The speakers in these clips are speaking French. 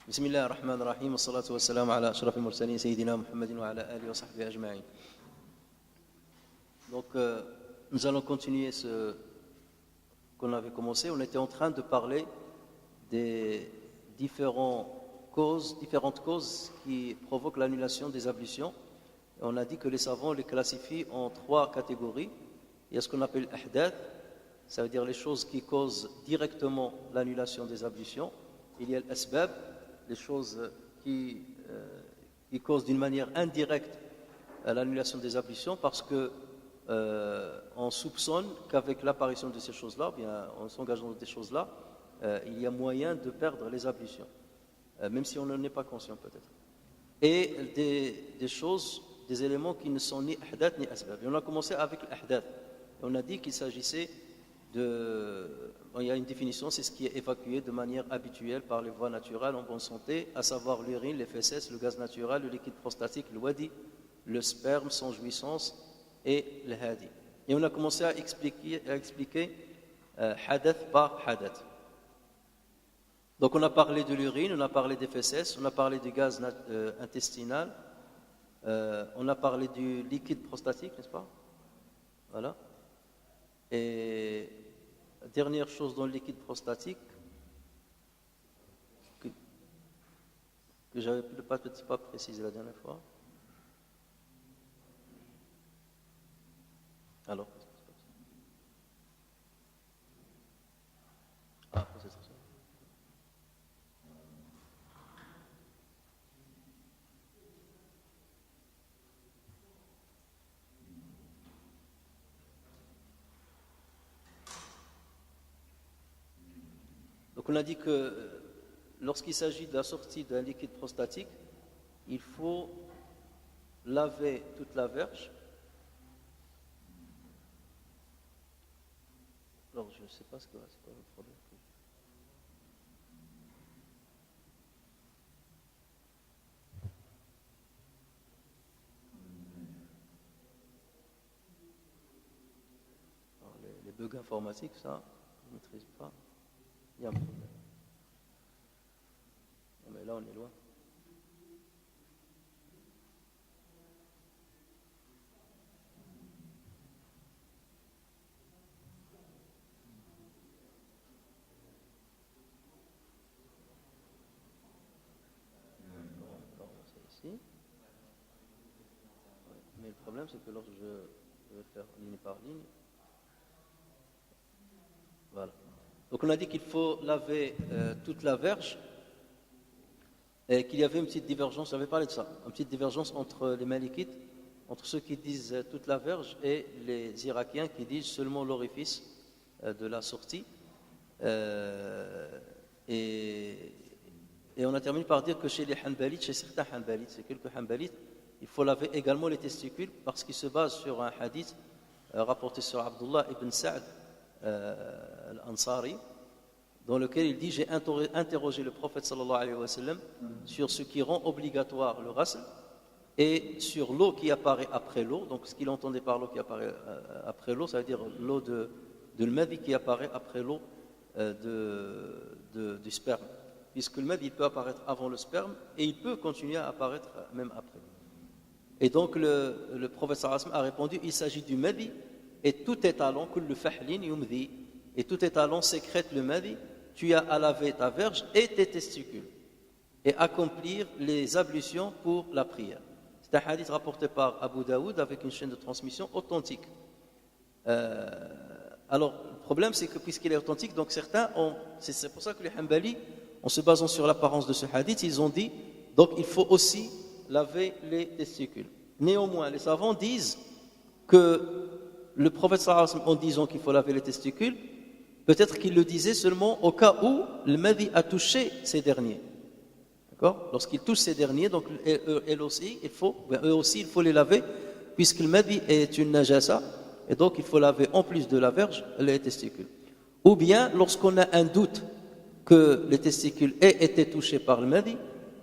بسم الله الرحمن الرحيم والصلاة والسلام على أشرف المرسلين سيدنا محمد وعلى آله وصحبه أجمعين. Donc nous allons continuer ce qu'on avait commencé. On était en train de parler des différentes causes qui provoquent l'annulation des ablutions. Et on a dit que les savants les classifient en trois catégories. Il y a ce qu'on appelle ahdath, ça veut dire les choses qui causent directement l'annulation des ablutions. Il y a l'asbab, les choses qui causent d'une manière indirecte l'annulation des ablutions, parce que on soupçonne qu'avec l'apparition de ces choses-là, bien en s'engageant dans des choses-là, il y a moyen de perdre les ablutions, même si on n'en est pas conscient peut-être. Et des choses, des éléments qui ne sont ni ahdath ni asbab. Et on a commencé avec l'ahdath. Et on a dit qu'il s'agissait il y a une définition, c'est ce qui est évacué de manière habituelle par les voies naturelles en bonne santé, à savoir l'urine, les fécès, le gaz naturel, le liquide prostatique, le wadi, le sperme sans jouissance et le hadi. Et on a commencé à expliquer hadath par hadath. Donc on a parlé de l'urine, on a parlé des fécès, on a parlé du gaz intestinal, on a parlé du liquide prostatique, n'est-ce pas? Voilà. Et dernière chose dans le liquide prostatique que j'avais peut-être pas précisé la dernière fois. Alors, c'est ça. Donc on a dit que lorsqu'il s'agit de la sortie d'un liquide prostatique, il faut laver toute la verge. Alors je ne sais pas ce que c'est pas le problème. Alors, les bugs informatiques, ça, je ne maîtrise pas. Il y a un problème. Non, mais là, on est loin. C'est ici. Mais le problème, c'est que lorsque je vais faire ligne par ligne, voilà. Donc on a dit qu'il faut laver toute la verge et qu'il y avait une petite divergence, j'avais parlé de ça, une petite divergence entre les malikites, entre ceux qui disent toute la verge et les irakiens qui disent seulement l'orifice de la sortie. Et on a terminé par dire que chez les hanbalites, chez certains hanbalites, c'est quelques hanbalites, il faut laver également les testicules parce qu'ils se basent sur un hadith rapporté sur Abdullah ibn Sa'd al-Ansari, dans lequel il dit: j'ai interrogé le prophète sallallahu alayhi wa sallam sur ce qui rend obligatoire le ghusl et sur l'eau qui apparaît après l'eau. Donc ce qu'il entendait par l'eau qui apparaît après l'eau, ça veut dire l'eau de l'madi qui apparaît après l'eau du sperme, puisque le madi peut apparaître avant le sperme et il peut continuer à apparaître même après. Et donc le prophète sallallahu alayhi wa sallam a répondu: il s'agit du madi, et tout étalon, kullu fahlin yumdi, et tout étalon sécrète le madi. Tu as à laver ta verge et tes testicules et accomplir les ablutions pour la prière. C'est un hadith rapporté par Abu Daoud avec une chaîne de transmission authentique. Alors le problème, c'est que puisqu'il est authentique, donc certains c'est pour ça que les Hanbali, en se basant sur l'apparence de ce hadith, ils ont dit donc il faut aussi laver les testicules. Néanmoins, les savants disent que le prophète sallallahu alayhi wa sallam, en disant qu'il faut laver les testicules, peut-être qu'il le disait seulement au cas où le madi a touché ces derniers. D'accord? Lorsqu'il touche ces derniers, donc eux aussi, il faut les laver, puisque le madi est une najasa, et donc il faut laver en plus de la verge les testicules. Ou bien lorsqu'on a un doute que les testicules aient été touchés par le madi,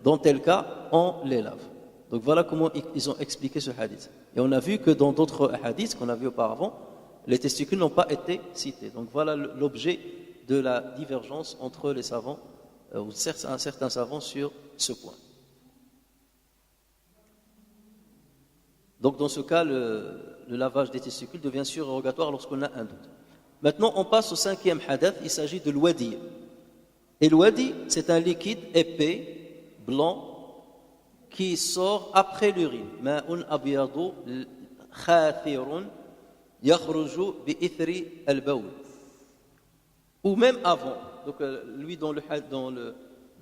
dans tel cas, on les lave. Donc voilà comment ils ont expliqué ce hadith. Et on a vu que dans d'autres hadiths qu'on a vu auparavant, les testicules n'ont pas été cités. Donc voilà l'objet de la divergence entre les savants ou certains savants sur ce point. Donc dans ce cas, le lavage des testicules devient surrogatoire lorsqu'on a un doute. Maintenant, on passe au 5e hadith, il s'agit de l'wadi. Et l'wadi, c'est un liquide épais, blanc, qui sort après l'urine. Ma'un abyadu khathirun yakhruju bi ithri al-bawl. Ou même avant. Donc lui dans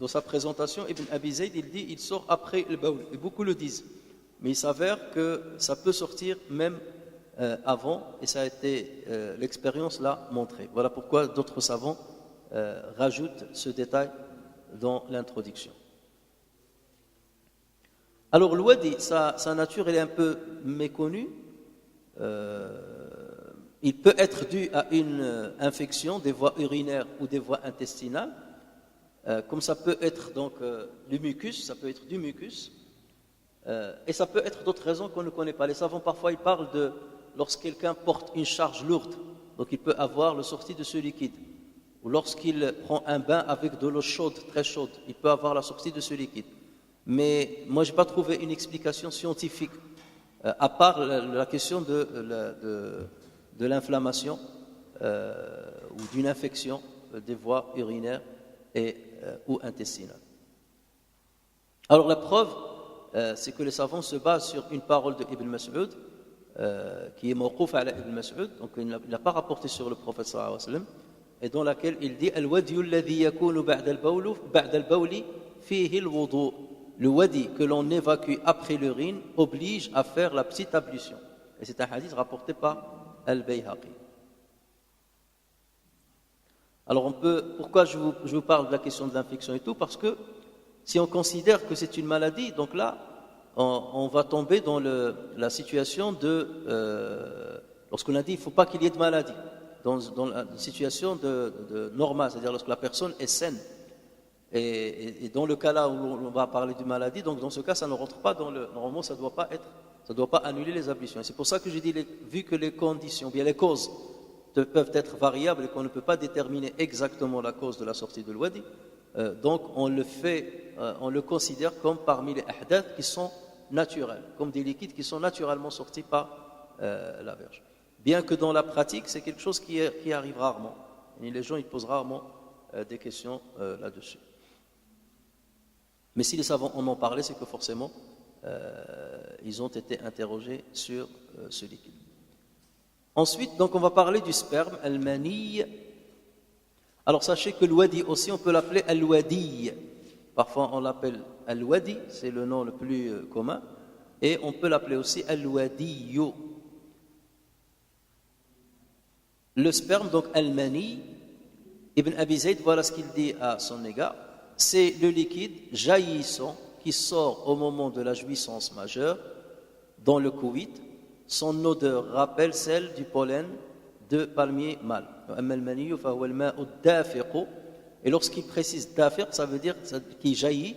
sa présentation, Ibn Abi Zayd, il dit il sort après le bawl. Et beaucoup le disent. Mais il s'avère que ça peut sortir même avant, et ça a été l'expérience l'a montré. Voilà pourquoi d'autres savants rajoutent ce détail dans l'introduction. Alors l'wadi, sa nature elle est un peu méconnue. Il peut être dû à une infection des voies urinaires ou des voies intestinales, comme ça peut être donc du mucus, ça peut être du mucus, et ça peut être d'autres raisons qu'on ne connaît pas. Les savants parfois ils parlent de lorsque quelqu'un porte une charge lourde, donc il peut avoir le sortie de ce liquide, ou lorsqu'il prend un bain avec de l'eau chaude, très chaude, il peut avoir la sortie de ce liquide. Mais moi je n'ai pas trouvé une explication scientifique, à part la question de l'inflammation ou d'une infection des voies urinaires ou intestinales. Alors la preuve, c'est que les savants se basent sur une parole de Ibn Mas'ud, qui est mawqouf ala Ibn Mas'ud, donc il n'a pas rapporté sur le prophète sallallahu alayhi wa sallam, et dans laquelle il dit Al-wadiyu alladhi yakunu ba'da al-bawli fihi al-wudu. Le wadi que l'on évacue après l'urine oblige à faire la petite ablution. Et c'est un hadith rapporté par Al-Bayhaqi. Alors pourquoi je vous parle de la question de l'infection et tout? Parce que si on considère que c'est une maladie, donc là, on va tomber dans la situation lorsqu'on a dit il ne faut pas qu'il y ait de maladie, dans la situation de normale, c'est-à-dire lorsque la personne est saine. Et dans le cas là où on va parler de maladie, donc dans ce cas, ça ne rentre pas normalement, ça ne doit pas annuler les ablutions. Et c'est pour ça que j'ai dit, vu que les conditions, bien les causes peuvent être variables et qu'on ne peut pas déterminer exactement la cause de la sortie de l'wadi, donc on le considère comme parmi les ahdath qui sont naturels, comme des liquides qui sont naturellement sortis par la verge. Bien que dans la pratique, c'est quelque chose qui arrive rarement. Et les gens ils posent rarement des questions là-dessus. Mais si les savants en ont parlé, c'est que forcément, ils ont été interrogés sur ce liquide. Ensuite, donc, on va parler du sperme, al-mani. Alors, sachez que l'wadi aussi, on peut l'appeler al-wadi. Parfois, on l'appelle al-wadi, c'est le nom le plus commun. Et on peut l'appeler aussi al-wadiyu. Le sperme, donc al-mani, Ibn Abi Zayd, voilà ce qu'il dit à son égard. C'est le liquide jaillissant qui sort au moment de la jouissance majeure dans le coït. Son odeur rappelle celle du pollen de palmier mâle. Et lorsqu'il précise dafiq, ça veut dire qu'il jaillit.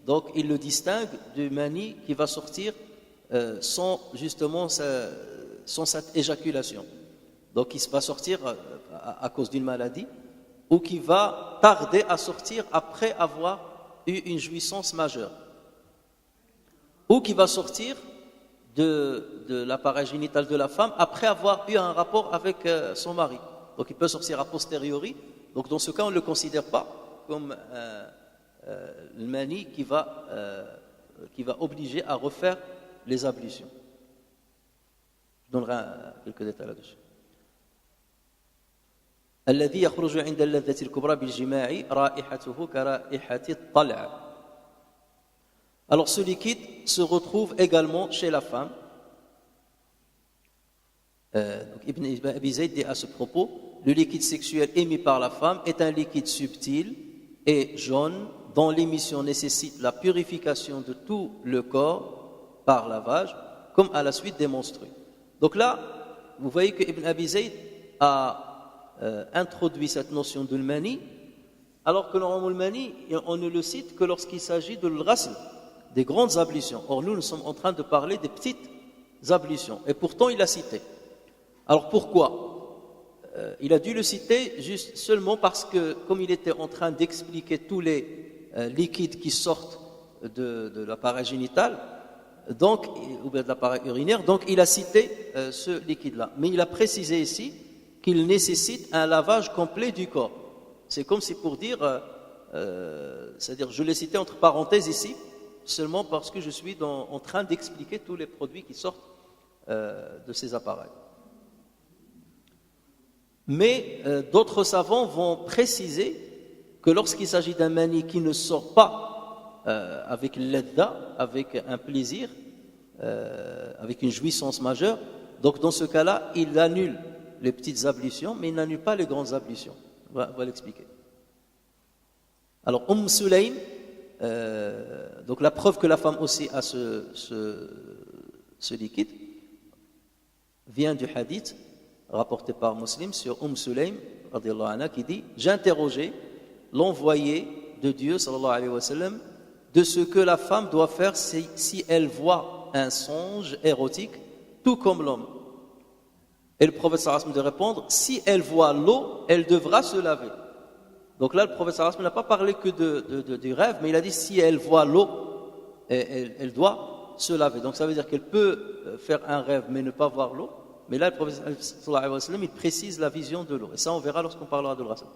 Donc il le distingue du mani qui va sortir sans cette éjaculation. Donc il va sortir à cause d'une maladie, ou qui va tarder à sortir après avoir eu une jouissance majeure, ou qui va sortir de l'appareil génital de la femme après avoir eu un rapport avec son mari. Donc il peut sortir a posteriori. Donc dans ce cas, on ne le considère pas comme le mani qui va obliger à refaire les ablutions. Je donnerai quelques détails là-dessus. الذي يخرج عند اللذة الكبرى بالجماع رائحته كرائحة الطلع. Alors ce liquide se retrouve également chez la femme. Donc Ibn Abi Zayd dit à ce propos, le liquide sexuel émis par la femme est un liquide subtil et jaune dont l'émission nécessite la purification de tout le corps par lavage, comme à la suite des menstrues. Donc là, vous voyez que Ibn Abi Zayd a introduit cette notion de l'mani, alors que normalement le mani, on ne le cite que lorsqu'il s'agit de l'ghasl, des grandes ablutions. Or nous sommes en train de parler des petites ablutions, et pourtant il l'a cité. Alors pourquoi? il a dû le citer juste seulement parce que, comme il était en train d'expliquer tous les liquides qui sortent de l'appareil génital, donc, ou bien de l'appareil urinaire, donc il a cité ce liquide-là. Mais il a précisé ici qu'il nécessite un lavage complet du corps. C'est comme si pour dire, c'est-à-dire je l'ai cité entre parenthèses ici, seulement parce que je suis en train d'expliquer tous les produits qui sortent de ces appareils. Mais d'autres savants vont préciser que lorsqu'il s'agit d'un mani qui ne sort pas avec l'edda, avec un plaisir, avec une jouissance majeure, donc dans ce cas-là, il annule les petites ablutions, mais il n'annule pas les grandes ablutions. On va l'expliquer. Alors, Sulaym, donc la preuve que la femme aussi a ce liquide, vient du hadith rapporté par Muslim sur Sulaym, radiyallahu anha, qui dit « J'ai interrogé l'envoyé de Dieu, sallallahu alayhi wa sallam, de ce que la femme doit faire si elle voit un songe érotique, tout comme l'homme. » Et le prophète sallallahu alayhi wa sallam de répondre « Si elle voit l'eau, elle devra se laver. » Donc là, le prophète sallallahu alayhi wa sallam n'a pas parlé que du rêve, mais il a dit « Si elle voit l'eau, elle doit se laver. » Donc ça veut dire qu'elle peut faire un rêve, mais ne pas voir l'eau. Mais là, le prophète sallallahu alayhi wa sallam, il précise la vision de l'eau. Et ça, on verra lorsqu'on parlera de l'Rasul.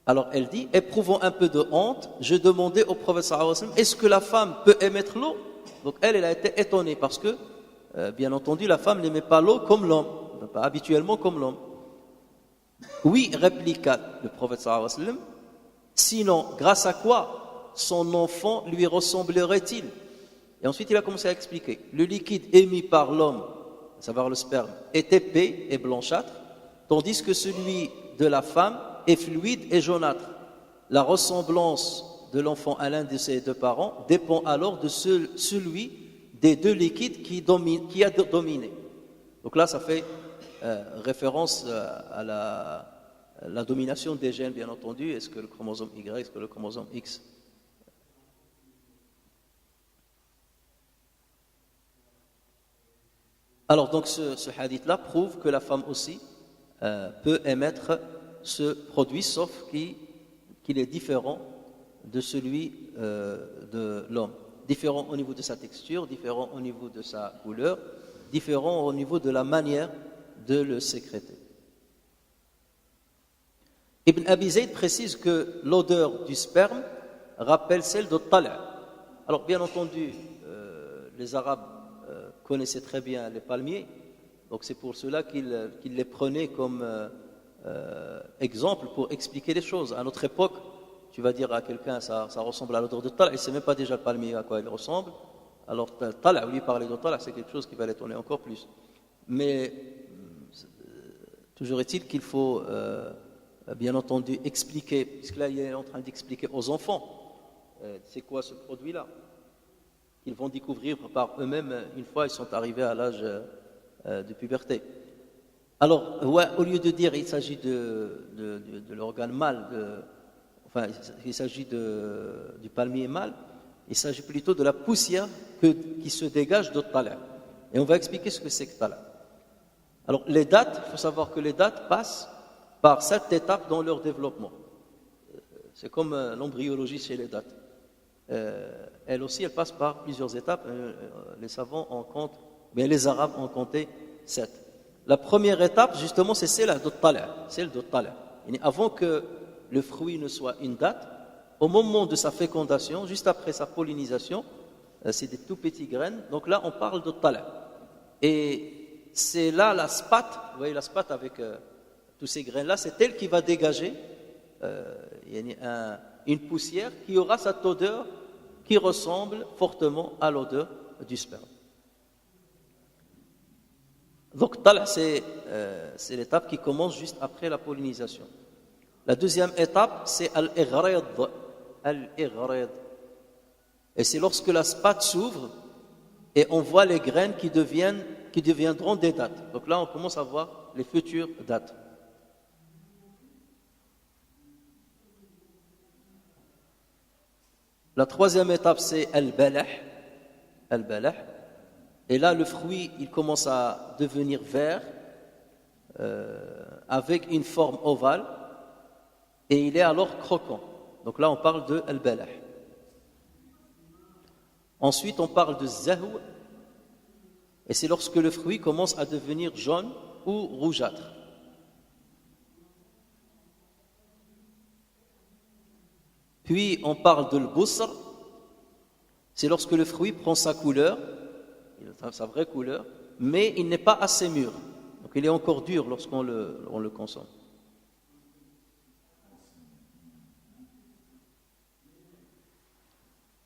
Alors elle dit, éprouvant un peu de honte, je demandais au prophète sallallahu alayhi wa sallam, est-ce que la femme peut émettre l'eau? Donc elle a été étonnée parce que, bien entendu, la femme n'aimait pas l'eau comme l'homme, pas habituellement comme l'homme. Oui, répliqua le prophète sallallahu alayhi wa sallam, sinon, grâce à quoi son enfant lui ressemblerait-il? Et ensuite il a commencé à expliquer, le liquide émis par l'homme, à savoir le sperme, est épais et blanchâtre, tandis que celui de la femme est fluide et jaunâtre. La ressemblance de l'enfant à l'un de ses deux parents dépend alors de celui des deux liquides qui a dominé. Donc là, ça fait référence à la domination des gènes, bien entendu. Est-ce que le chromosome Y, est-ce que le chromosome X? Alors, donc, ce hadith-là prouve que la femme aussi peut émettre ce produit, sauf qu'il est différent de celui de l'homme. Différent au niveau de sa texture, différent au niveau de sa couleur, différent au niveau de la manière de le sécréter. Ibn Abi Zayd précise que l'odeur du sperme rappelle celle de tala'. Alors, bien entendu, les Arabes connaissaient très bien les palmiers, donc c'est pour cela qu'ils les prenaient comme exemple pour expliquer les choses. À notre époque, tu vas dire à quelqu'un ça ressemble à l'odeur de tala', il ne sait même pas déjà le palmier à quoi il ressemble. Alors tala', lui parler de tala', c'est quelque chose qui va l'étonner encore plus. Mais toujours est-il qu'il faut bien entendu expliquer, puisque là il est en train d'expliquer aux enfants c'est quoi ce produit-là. Ils vont découvrir par eux-mêmes une fois ils sont arrivés à l'âge de puberté. Alors, au lieu de dire il s'agit de l'organe mâle, enfin il s'agit du palmier mâle, il s'agit plutôt de la poussière qui se dégage de tala'. Et on va expliquer ce que c'est que tala'. Alors, les dates, il faut savoir que les dates passent par 7 étapes dans leur développement. C'est comme l'embryologie chez les dates. Elle aussi, elle passe par plusieurs étapes. Les savants en comptent, mais les Arabes en comptaient 7. La première étape, justement, c'est celle de tala'. Avant que le fruit ne soit une date, au moment de sa fécondation, juste après sa pollinisation, c'est des tout petits graines. Donc là, on parle de tala'. Et c'est là la spate, vous voyez la spate avec tous ces grains-là, c'est elle qui va dégager une poussière qui aura cette odeur qui ressemble fortement à l'odeur du sperme. Donc tala', c'est l'étape qui commence juste après la pollinisation. La deuxième étape, c'est al-ighrad. Et c'est lorsque la spate s'ouvre et on voit les graines qui deviendront des dattes. Donc là, on commence à voir les futures dattes. La troisième étape, c'est al-balah. Et là, le fruit, il commence à devenir vert. avec une forme ovale et il est alors croquant. Donc là on parle de al-balah. Ensuite on parle de zahou et c'est lorsque le fruit commence à devenir jaune ou rougeâtre. Puis on parle de l'busr, c'est lorsque le fruit prend sa couleur, sa vraie couleur, mais il n'est pas assez mûr. Donc il est encore dur lorsqu'on le consomme.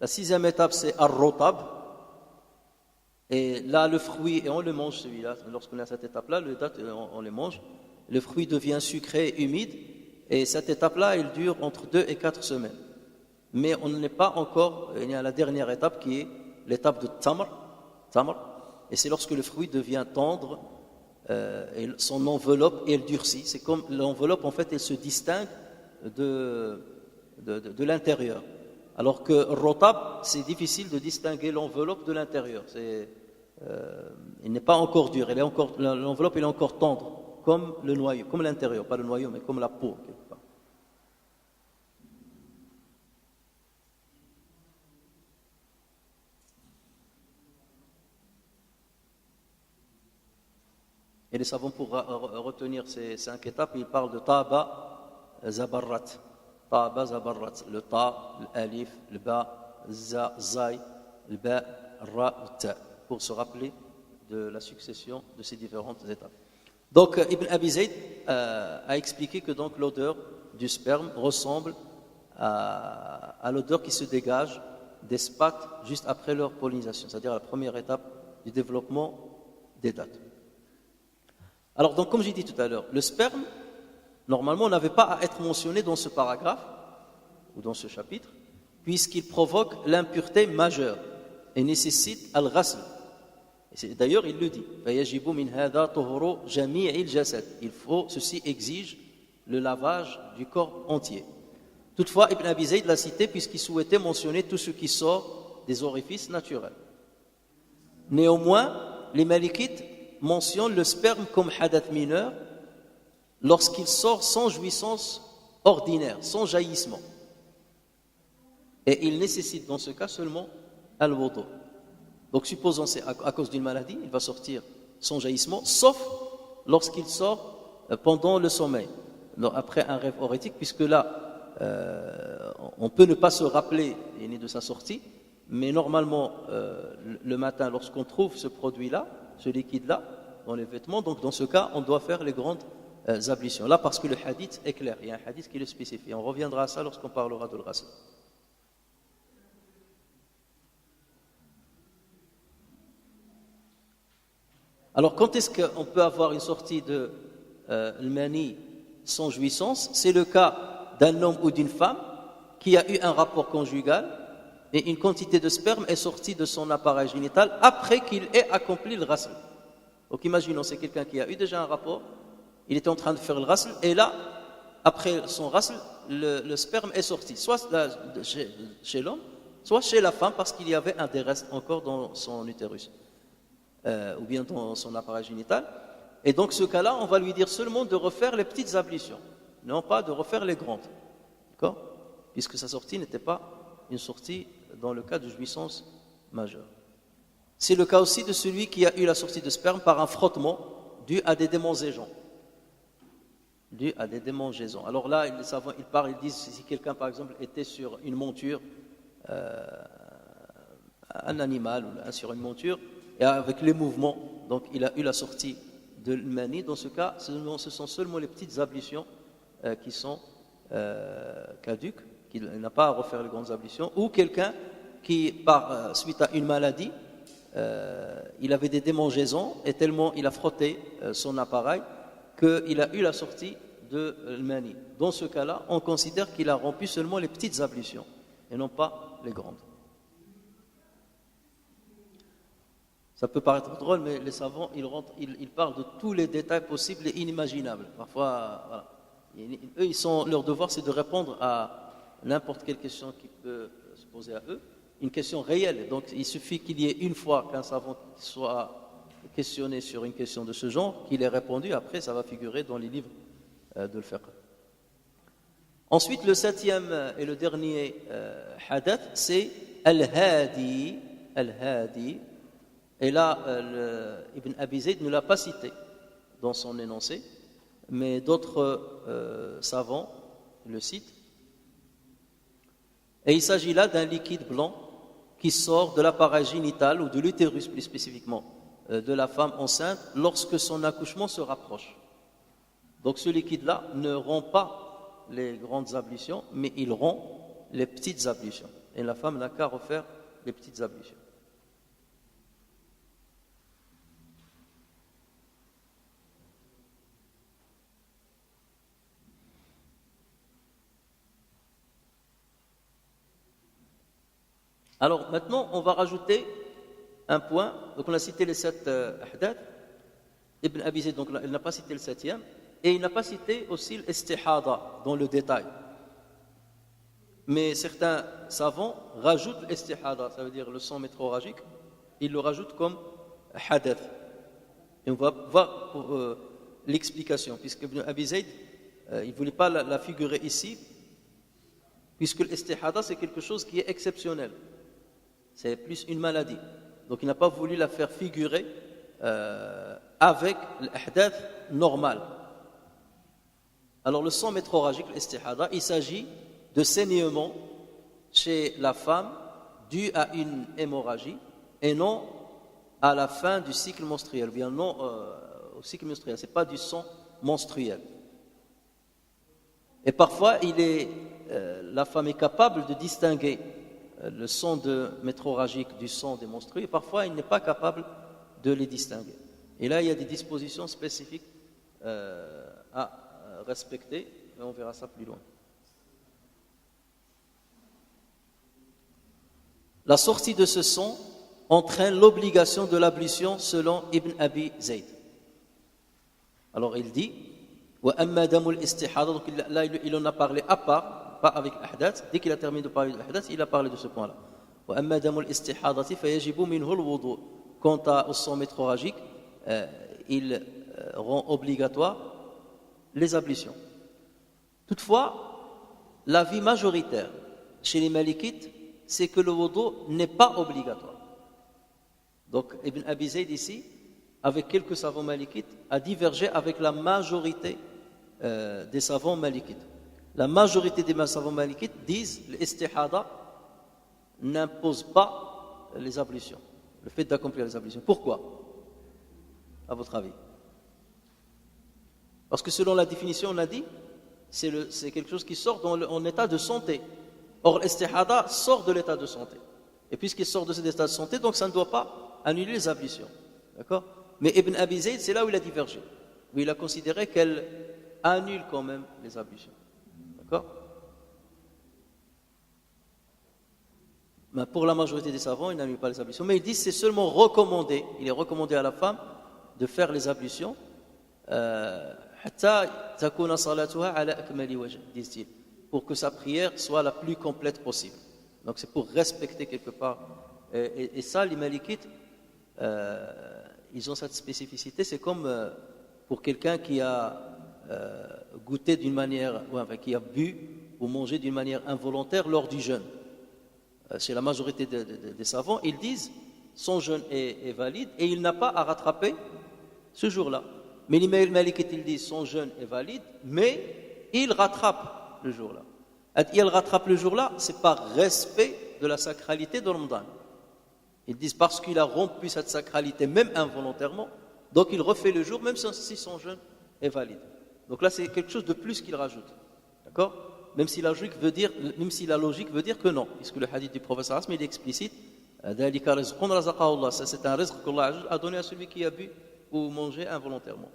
La 6e étape, c'est ar-rotab. Et là, le fruit, et on le mange celui-là, lorsqu'on est à cette étape-là, on le mange. Le fruit devient sucré, humide, et cette étape-là, elle dure entre 2 et 4 semaines. Mais on n'est pas encore, il y a la dernière étape qui est l'étape de tamr, et c'est lorsque le fruit devient tendre, et son enveloppe, elle durcit. C'est comme l'enveloppe, en fait, elle se distingue de l'intérieur. Alors que rotab, c'est difficile de distinguer l'enveloppe de l'intérieur. Il n'est pas encore dur, l'enveloppe elle est encore tendre, comme le noyau, comme l'intérieur, pas le noyau, mais comme la peau quelque part. Et les savants, pour retenir ces 5 étapes, ils parlent de Taba Zabarrat. Taba Zabarrat. Le Ta, l'Alif, le Ba, Za, Zai, le Ba, Ra, le Ta. Pour se rappeler de la succession de ces différentes étapes. Donc, Ibn Abi Zayd a expliqué que donc l'odeur du sperme ressemble à l'odeur qui se dégage des spates juste après leur pollinisation, c'est-à-dire la première étape du développement des dattes. Alors, donc, comme j'ai dit tout à l'heure, le sperme, normalement, n'avait pas à être mentionné dans ce paragraphe ou dans ce chapitre, puisqu'il provoque l'impureté majeure et nécessite al-ghasl. D'ailleurs, il le dit. Ceci exige le lavage du corps entier. Toutefois, Ibn Abi Zayd l'a cité puisqu'il souhaitait mentionner tout ce qui sort des orifices naturels. Néanmoins, les Malikites mentionnent le sperme comme hadath mineur lorsqu'il sort sans jouissance ordinaire, sans jaillissement. Et il nécessite dans ce cas seulement al-wudu. Donc supposons c'est à cause d'une maladie, il va sortir sans jaillissement, sauf lorsqu'il sort pendant le sommeil, après un rêve horétique, puisque là, on peut ne pas se rappeler de sa sortie, mais normalement, le matin, lorsqu'on trouve ce produit-là, ce liquide-là, dans les vêtements, donc dans ce cas, on doit faire les grandes ablutions. Là, parce que le hadith est clair, il y a un hadith qui le spécifie. On reviendra à ça lorsqu'on parlera de l'ghasl. Alors, quand est-ce qu'on peut avoir une sortie de l'mani sans jouissance? C'est le cas d'un homme ou d'une femme qui a eu un rapport conjugal et une quantité de sperme est sortie de son appareil génital après qu'il ait accompli le ghasl. Donc, imaginons, c'est quelqu'un qui a eu déjà un rapport, il était en train de faire le ghasl et là, après son ghasl, le sperme est sorti, soit chez l'homme, soit chez la femme parce qu'il y avait des restes encore dans son utérus. Ou bien dans son appareil génital. Et donc ce cas-là, on va lui dire seulement de refaire les petites ablutions, non pas de refaire les grandes. D'accord? Puisque sa sortie n'était pas une sortie dans le cas de jouissance majeure. C'est le cas aussi de celui qui a eu la sortie de sperme par un frottement dû à des démangeaisons. Dû à des démangeaisons. Alors là, ils disent si quelqu'un par exemple était sur une monture, un animal ou sur une monture, et avec les mouvements, donc il a eu la sortie de l'mani. Dans ce cas, ce sont seulement les petites ablutions qui sont caduques, qu'il n'a pas à refaire les grandes ablutions, ou quelqu'un qui, suite à une maladie, il avait des démangeaisons, et tellement il a frotté son appareil, qu'il a eu la sortie de l'mani. Dans ce cas-là, on considère qu'il a rompu seulement les petites ablutions, et non pas les grandes. Ça peut paraître drôle, mais les savants, ils parlent de tous les détails possibles et inimaginables. Parfois, voilà. Eux, leur devoir, c'est de répondre à n'importe quelle question qui peut se poser à eux, une question réelle. Donc, il suffit qu'il y ait une fois qu'un savant soit questionné sur une question de ce genre, qu'il ait répondu, après ça va figurer dans les livres de le fiqh. Ensuite, le 7e et le dernier hadith, c'est Al-Hadi. Al-Hadi. Et là, Ibn Abi Zayd ne l'a pas cité dans son énoncé, mais d'autres savants le citent. Et il s'agit là d'un liquide blanc qui sort de l'appareil génital ou de l'utérus plus spécifiquement de la femme enceinte lorsque son accouchement se rapproche. Donc ce liquide-là ne rend pas les grandes ablutions, mais il rend les petites ablutions. Et la femme n'a qu'à refaire les petites ablutions. Alors maintenant, on va rajouter un point. Donc on a cité les 7 ahdath. Ibn Abi Zayd, donc il n'a pas cité le 7e. Et il n'a pas cité aussi l'istihada dans le détail. Mais certains savants rajoutent l'istihada, ça veut dire le sang métrorragique, ils le rajoutent comme hadath. Et on va voir l'explication, puisque Ibn Abi Zayd, il ne voulait pas la figurer ici, puisque l'istihada c'est quelque chose qui est exceptionnel. C'est plus une maladie. Donc il n'a pas voulu la faire figurer avec l'ahdath normal. Alors le sang métrorragique, l'istihada, il s'agit de saignement chez la femme dû à une hémorragie et non à la fin du cycle menstruel, ou bien non au cycle menstruel, ce n'est pas du sang menstruel. Et parfois, la femme est capable de distinguer le sang métrorragique du sang des menstrues, et parfois, il n'est pas capable de les distinguer. Et là, il y a des dispositions spécifiques à respecter, et on verra ça plus loin. La sortie de ce sang entraîne l'obligation de l'ablution selon Ibn Abi Zayd. Alors il dit wa amma damul istihada, donc là il en a parlé à part, pas avec l'ahdath. Dès qu'il a terminé de parler de l'ahdath, il a parlé de ce point-là. Wa amma damul istihadati fayajibu minhu al-wudu. Quant au sang métrorragique, il rend obligatoire les ablutions. Toutefois, l'avis majoritaire chez les malikites, c'est que le wudu n'est pas obligatoire. Donc Ibn Abi Zayd ici, avec quelques savants malikites, a divergé avec la majorité des savants malikites. La majorité des savants malikites disent que l'istihada n'impose pas les ablutions, le fait d'accomplir les ablutions. Pourquoi, à votre avis? Parce que selon la définition, on a dit, c'est quelque chose qui sort en état de santé. Or, l'istihada sort de l'état de santé. Et puisqu'il sort de cet état de santé, donc ça ne doit pas annuler les ablutions. D'accord? Mais Ibn Abi Zayd, c'est là où il a divergé. Où il a considéré qu'elle annule quand même les ablutions. D'accord? Mais pour la majorité des savants, il n'annule pas les ablutions. Mais ils disent que c'est seulement recommandé. Il est recommandé à la femme de faire les ablutions. Disent-ils, pour que sa prière soit la plus complète possible. Donc c'est pour respecter quelque part. Et ça, les malikites, ils ont cette spécificité. C'est comme pour quelqu'un qui a goûté d'une manière, enfin, qui a bu ou mangé d'une manière involontaire lors du jeûne. Chez la majorité des savants, ils disent son jeûne est valide et il n'a pas à rattraper ce jour-là. Mais les malikites, ils disent son jeûne est valide, mais il rattrape le jour-là. Il rattrape le jour-là, c'est par respect de la sacralité de Ramadan. Ils disent parce qu'il a rompu cette sacralité, même involontairement, donc il refait le jour, même si son jeûne est valide. Donc là, c'est quelque chose de plus qu'il rajoute. D'accord? Même si la logique veut dire que non, puisque le hadith du prophète il est explicite. Ça, c'est un rizq qu'Allah a donné à celui qui a bu ou mangé involontairement.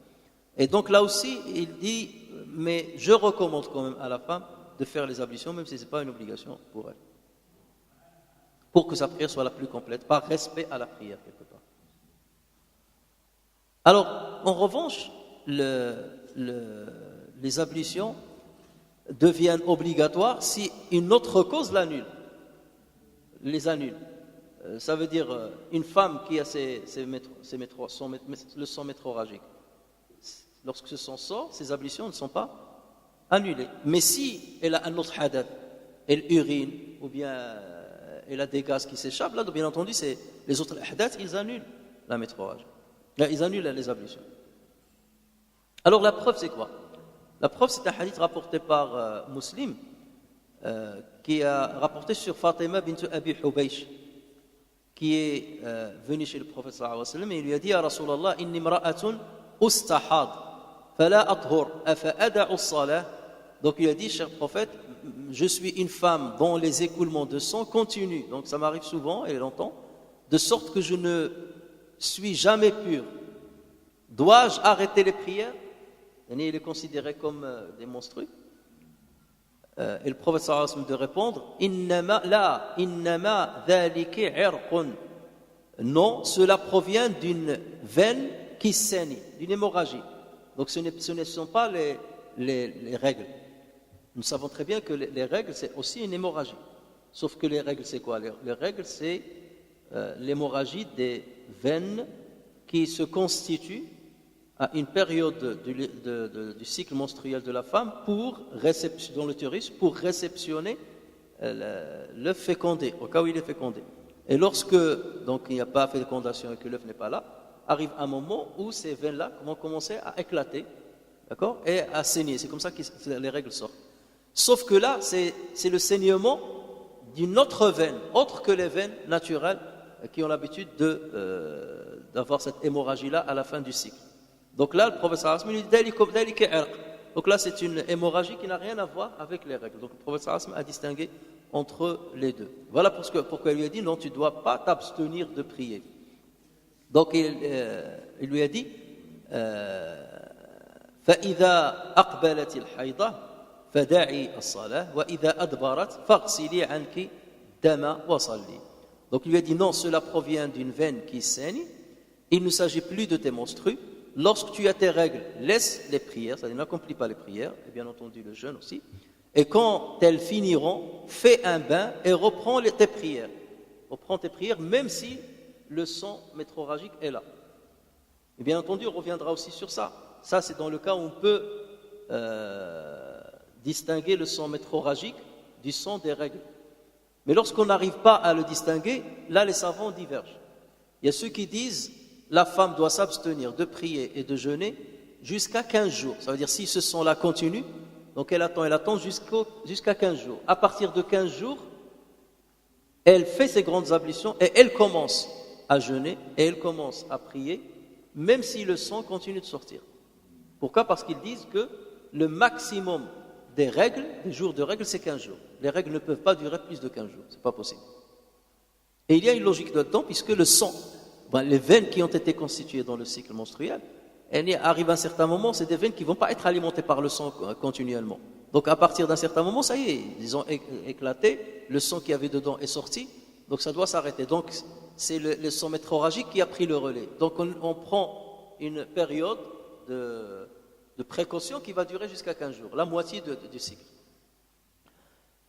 Et donc là aussi, il dit, mais je recommande quand même à la femme de faire les ablutions, même si ce n'est pas une obligation pour elle. Pour que sa prière soit la plus complète, par respect à la prière, quelque part. Alors, en revanche, les ablutions deviennent obligatoires si une autre cause les annule. Ça veut dire une femme qui a le sang métroragique. Lorsque ce sang sort, ses ablutions ne sont pas annulées. Mais si elle a un autre hadath, elle urine, ou bien elle a des gaz qui s'échappent, là, bien entendu, les autres hadath, ils annulent la métroragie. Là, ils annulent les ablutions. Alors la preuve, c'est quoi? La preuve, c'est un hadith rapporté par Muslim, qui a rapporté sur Fatima bint Abi Hubaysh, qui est venu chez le prophète sallallahu alayhi wa sallam et il lui a dit: Ya Rasulallah, inni mra'atun ustahad, fala athur, afa ada'u as-salah. Donc il a dit: cher prophète, je suis une femme dont les écoulements de sang continuent, donc ça m'arrive souvent et longtemps, de sorte que je ne suis jamais pur. Dois-je arrêter les prières? Et il est considéré comme des monstrueux. Et le prophète sallallahu alayhi wa sallam de répondre: innama dhalika irqun. Non, cela provient d'une veine qui saigne, d'une hémorragie. Donc ce ne sont pas les règles. Nous savons très bien que les règles, c'est aussi une hémorragie. Sauf que les règles, c'est quoi? Les règles, c'est l'hémorragie des veines qui se constituent à une période du cycle menstruel de la femme dans l'utérus pour réceptionner l'œuf fécondé, au cas où il est fécondé. Et lorsque donc, il n'y a pas fécondation et que l'œuf n'est pas là, arrive un moment où ces veines-là vont commencer à éclater, d'accord, et à saigner. C'est comme ça que les règles sortent. Sauf que là, c'est le saignement d'une autre veine, autre que les veines naturelles qui ont l'habitude d'avoir cette hémorragie-là à la fin du cycle. Donc là, le prophète sallallahu alayhi wa sallam dit: donc là, c'est une hémorragie qui n'a rien à voir avec les règles. Donc le prophète sallallahu alayhi wa sallam a distingué entre les deux. Voilà pourquoi il lui a dit: non, tu ne dois pas t'abstenir de prier. Donc il lui a dit: فَإِذَا أَقْبَلَتِ الْحَيْضَةِ فَدَعِي الصَّلَاةِ وَإِذَا أَدْبَرَتْ فَاغْسِلِي عَنْكِ دَمَ وَصَلِّي. Donc il lui a dit: non, cela provient d'une veine qui saigne. Il ne s'agit plus de tes menstrues. Lorsque tu as tes règles, laisse les prières, c'est-à-dire n'accomplis pas les prières, et bien entendu le jeûne aussi. Et quand elles finiront, fais un bain et reprends tes prières. Reprends tes prières, même si le sang métroragique est là. Et bien entendu, on reviendra aussi sur ça. Ça, c'est dans le cas où on peut distinguer le sang métroragique du sang des règles. Mais lorsqu'on n'arrive pas à le distinguer, là, les savants divergent. Il y a ceux qui disent: la femme doit s'abstenir de prier et de jeûner jusqu'à 15 jours. Ça veut dire si ce sang-là continue, donc elle attend jusqu'à 15 jours. À partir de 15 jours, elle fait ses grandes ablutions et elle commence à jeûner et elle commence à prier, même si le sang continue de sortir. Pourquoi? Parce qu'ils disent que le maximum des jours de règles, c'est 15 jours. Les règles ne peuvent pas durer plus de 15 jours, c'est pas possible. Et il y a une logique là-dedans, puisque le sang, les veines qui ont été constituées dans le cycle menstruel, arrive à un certain moment, c'est des veines qui ne vont pas être alimentées par le sang continuellement. Donc à partir d'un certain moment, ça y est, ils ont éclaté, le sang qu'il y avait dedans est sorti, donc ça doit s'arrêter. Donc c'est le sang métroragique qui a pris le relais. Donc on prend une période de précaution qui va durer jusqu'à 15 jours, la moitié du cycle.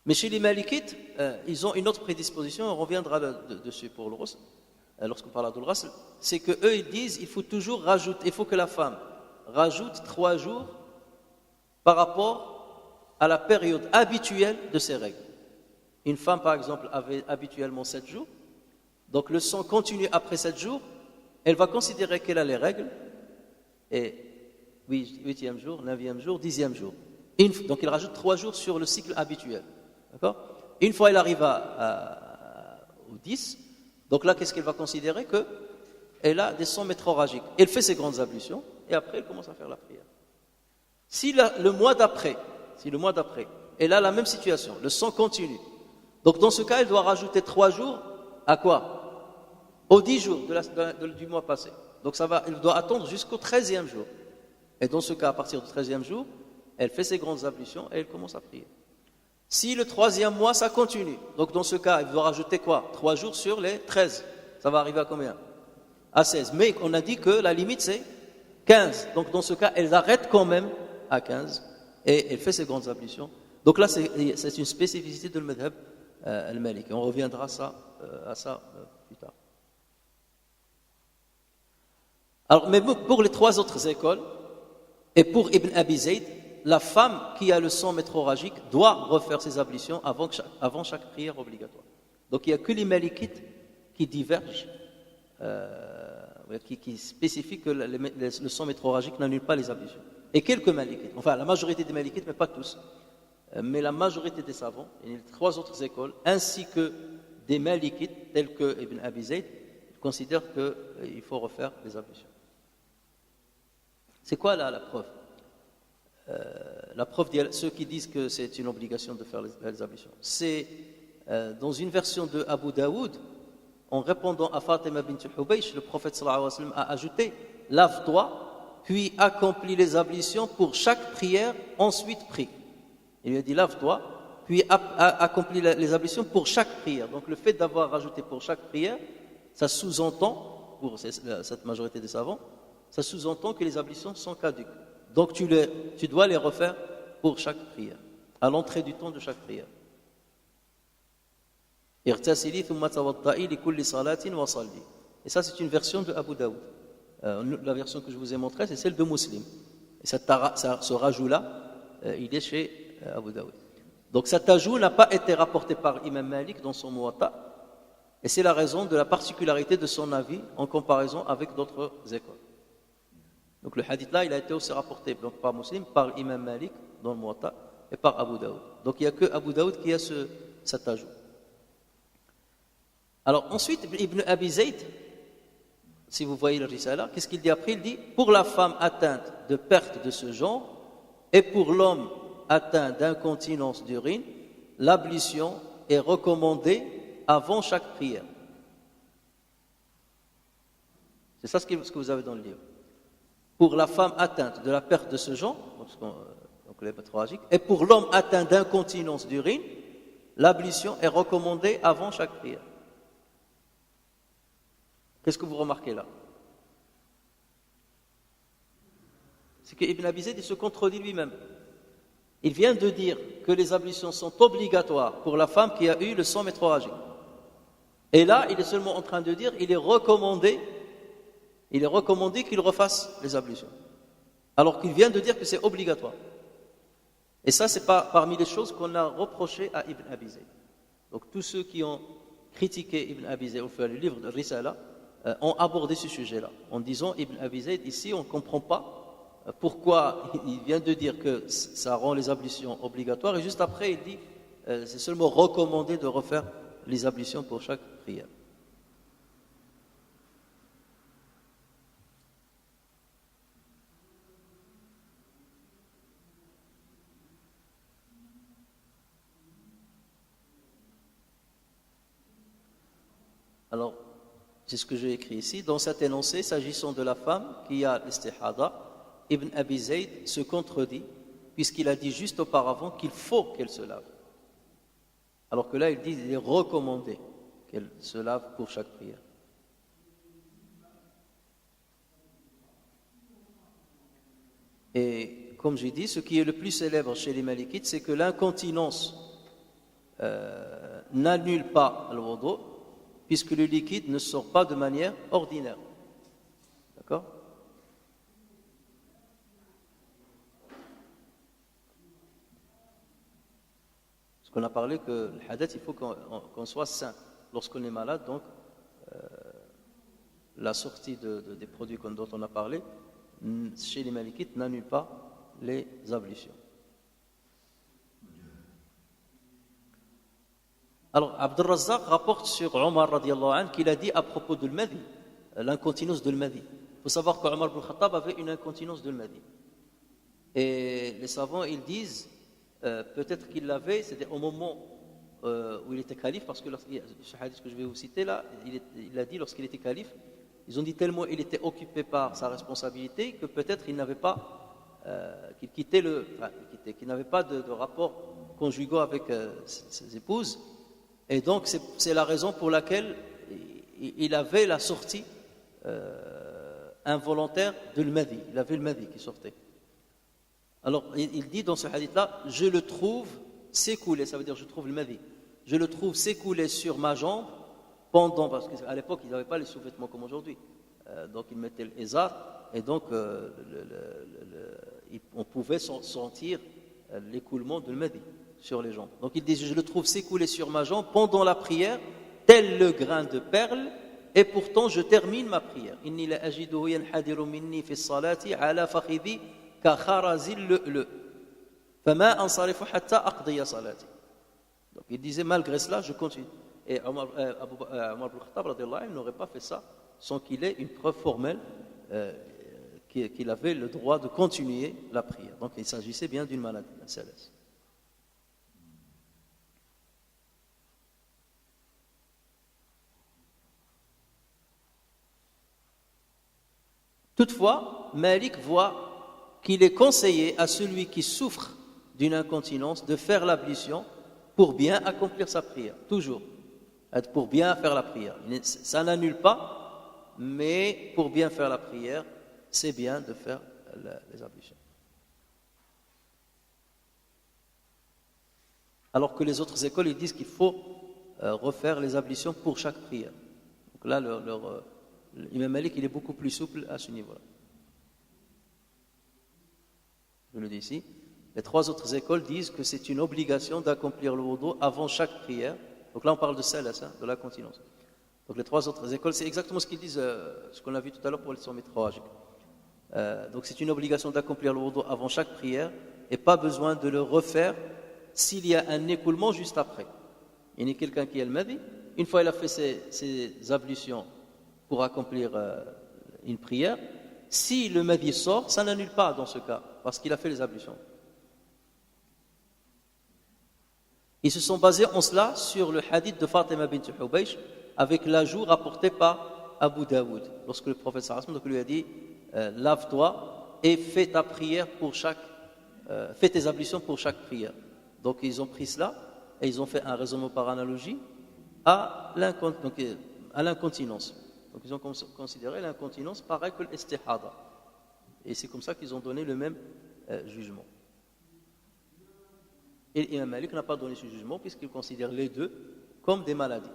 Mais chez les Malikites, ils ont une autre prédisposition, on reviendra dessus pour le Ghusl. Lorsqu'on parle de l'Ghusl, c'est qu'eux ils disent il faut toujours rajouter, il faut que la femme rajoute 3 jours par rapport à la période habituelle de ses règles. Une femme par exemple avait habituellement 7 jours, donc le sang continue après 7 jours, elle va considérer qu'elle a les règles, et 8e jour, 9e jour, 10e jour. Donc elle rajoute 3 jours sur le cycle habituel. D'accord? Une fois elle arrive au 10, donc là, qu'est-ce qu'elle va considérer? Qu'elle a des sangs métroragiques. Elle fait ses grandes ablutions et après, elle commence à faire la prière. Si le mois d'après, elle a la même situation, le sang continue. Donc dans ce cas, elle doit rajouter 3 jours à quoi? Aux 10 jours du mois passé. Donc elle doit attendre jusqu'au 13e jour. Et dans ce cas, à partir du 13e jour, elle fait ses grandes ablutions et elle commence à prier. Si le 3e mois, ça continue, donc dans ce cas, il doit rajouter quoi? 3 jours sur les 13. Ça va arriver à combien? À 16. Mais on a dit que la limite, c'est 15. Donc dans ce cas, elle arrête quand même à 15 et elle fait ses grandes ablutions. Donc là, c'est une spécificité de le madhab al-Maliki. On reviendra à ça plus tard. Alors, mais pour les trois autres écoles, et pour Ibn Abi Zayd, la femme qui a le sang métrorragique doit refaire ses ablutions avant chaque prière obligatoire. Donc il n'y a que les Malikites qui divergent, qui spécifient que le sang métrorragique n'annule pas les ablutions. Et quelques Malikites, enfin la majorité des Malikites, mais pas tous, mais la majorité des savants, et les trois autres écoles, ainsi que des Malikites tels que Ibn Abi Zayd, considèrent qu'il faut refaire les ablutions. C'est quoi là la preuve? La preuve, ceux qui disent que c'est une obligation de faire les ablutions, c'est dans une version de Abu Daoud, en répondant à Fatima bint Hubaysh, le prophète sallallahu alayhi wa sallam a ajouté: lave-toi, puis accomplis les ablutions pour chaque prière, ensuite prie. Il lui a dit: lave-toi, puis accomplis les ablutions pour chaque prière. Donc le fait d'avoir rajouté pour chaque prière, ça sous-entend, pour cette majorité des savants, ça sous-entend que les ablutions sont caduques. Donc tu dois les refaire pour chaque prière, à l'entrée du temps de chaque prière. Et ça, c'est une version de Abu Daoud. La version que je vous ai montrée, c'est celle de Muslim. Et ce rajout-là, il est chez Abu Daoud. Donc cet ajout n'a pas été rapporté par Imam Malik dans son Muwatta, et c'est la raison de la particularité de son avis en comparaison avec d'autres écoles. Donc le hadith là, il a été aussi rapporté donc, par Muslim, par Imam Malik dans le Muwatta et par Abu Daoud. Donc il n'y a que Abu Daoud qui a cet ajout. Alors ensuite, Ibn Abi Zayd, si vous voyez le Risala, qu'est-ce qu'il dit après? Il dit: pour la femme atteinte de perte de ce genre et pour l'homme atteint d'incontinence d'urine, l'ablution est recommandée avant chaque prière. C'est ça ce que vous avez dans le livre. Pour la femme atteinte de la perte de ce genre, donc les métrorragiques, et pour l'homme atteint d'incontinence d'urine, l'ablution est recommandée avant chaque prière. Qu'est-ce que vous remarquez là? C'est que Ibn Abi Zayd, il se contredit lui-même. Il vient de dire que les ablutions sont obligatoires pour la femme qui a eu le sang métrorragique. Et là, il est seulement en train de dire qu'il est recommandé qu'il refasse les ablutions. Alors qu'il vient de dire que c'est obligatoire. Et ça, c'est pas parmi les choses qu'on a reproché à Ibn Abi Zayd. Donc tous ceux qui ont critiqué Ibn Abi Zayd, au fait le livre de Risala, ont abordé ce sujet-là, en disant: Ibn Abi Zayd, ici, on ne comprend pas pourquoi il vient de dire que ça rend les ablutions obligatoires, et juste après, il dit c'est seulement recommandé de refaire les ablutions pour chaque prière. Alors, c'est ce que j'ai écrit ici. Dans cet énoncé, s'agissant de la femme qui a l'istihada, Ibn Abi Zayd se contredit, puisqu'il a dit juste auparavant qu'il faut qu'elle se lave. Alors que là, il dit qu'il est recommandé qu'elle se lave pour chaque prière. Et comme j'ai dit, ce qui est le plus célèbre chez les Malikites, c'est que l'incontinence n'annule pas le wudu, puisque le liquide ne sort pas de manière ordinaire. D'accord? Parce qu'on a parlé que le hadith, il faut qu'on soit sain lorsqu'on est malade, donc la sortie des produits dont on a parlé, chez les Malikites, n'annule pas les ablutions. Alors, Abd al-Razzaq rapporte sur Omar radiallahu anhu qu'il a dit à propos de l'Madi, l'incontinence de l'Madi. Il faut savoir qu'Omar ibn Khattab avait une incontinence de l'Madi. Et les savants, ils disent, peut-être qu'il l'avait, c'était au moment où il était calife, parce que ce hadith que je vais vous citer là, il a dit lorsqu'il était calife, ils ont dit tellement il était occupé par sa responsabilité que peut-être il n'avait pas, qu'il n'avait pas de rapport conjugaux avec ses épouses. Et donc, c'est la raison pour laquelle il avait la sortie involontaire de l'Madi. Il avait le Madi qui sortait. Alors, il dit dans ce hadith-là, je le trouve s'écouler, ça veut dire je trouve le Madi je le trouve s'écouler sur ma jambe pendant, parce qu'à l'époque, ils n'avaient pas les sous-vêtements comme aujourd'hui. Donc, ils mettaient l'izar, et donc, on pouvait sentir l'écoulement de l'madi sur les jambes. Donc, il dit, je le trouve s'écouler sur ma jambe pendant la prière, tel le grain de perle, et pourtant, je termine ma prière. Inni la ajiduhu yanhadiru minni fi salati ala fakhidhi ka kharazil lu'lu. Fama ansarifu hatta aqdiya salati. Donc il disait, malgré cela, je continue. Et Omar ibn Khattab radiyallahu anhu n'aurait pas fait ça sans qu'il ait une preuve formelle qu'il avait le droit de continuer la prière. Donc il s'agissait bien d'une maladie, la CLS. Toutefois, Malik voit qu'il est conseillé à celui qui souffre d'une incontinence de faire l'ablution pour bien accomplir sa prière, toujours, pour bien faire la prière. Ça n'annule pas, mais pour bien faire la prière, c'est bien de faire les ablutions. Alors que les autres écoles, ils disent qu'il faut refaire les ablutions pour chaque prière. Donc là, l'imam Malik, il est beaucoup plus souple à ce niveau-là. Je le dis ici. Les trois autres écoles disent que c'est une obligation d'accomplir le wudu avant chaque prière. Donc là, on parle de salas, de la continence. Donc les trois autres écoles, c'est exactement ce qu'ils disent, ce qu'on a vu tout à l'heure pour les sommets tragiques. Donc c'est une obligation d'accomplir le wudu avant chaque prière et pas besoin de le refaire s'il y a un écoulement juste après. Il y a quelqu'un qui est le madi, une fois il a fait ses ablutions pour accomplir une prière, si le madi sort, ça n'annule pas dans ce cas, parce qu'il a fait les ablutions. Ils se sont basés en cela sur le hadith de Fatima bint Hubaysh avec l'ajout rapporté par Abu Daoud lorsque le prophète sallallahu alayhi wa sallam lui a dit lave-toi et fais ta prière fais tes ablutions pour chaque prière. Donc ils ont pris cela et ils ont fait un raisonnement par analogie à l'incontinence. Donc ils ont considéré l'incontinence pareil que l'istihada. Et c'est comme ça qu'ils ont donné le même jugement. Et Imam Malik n'a pas donné ce jugement puisqu'il considère les deux comme des maladies.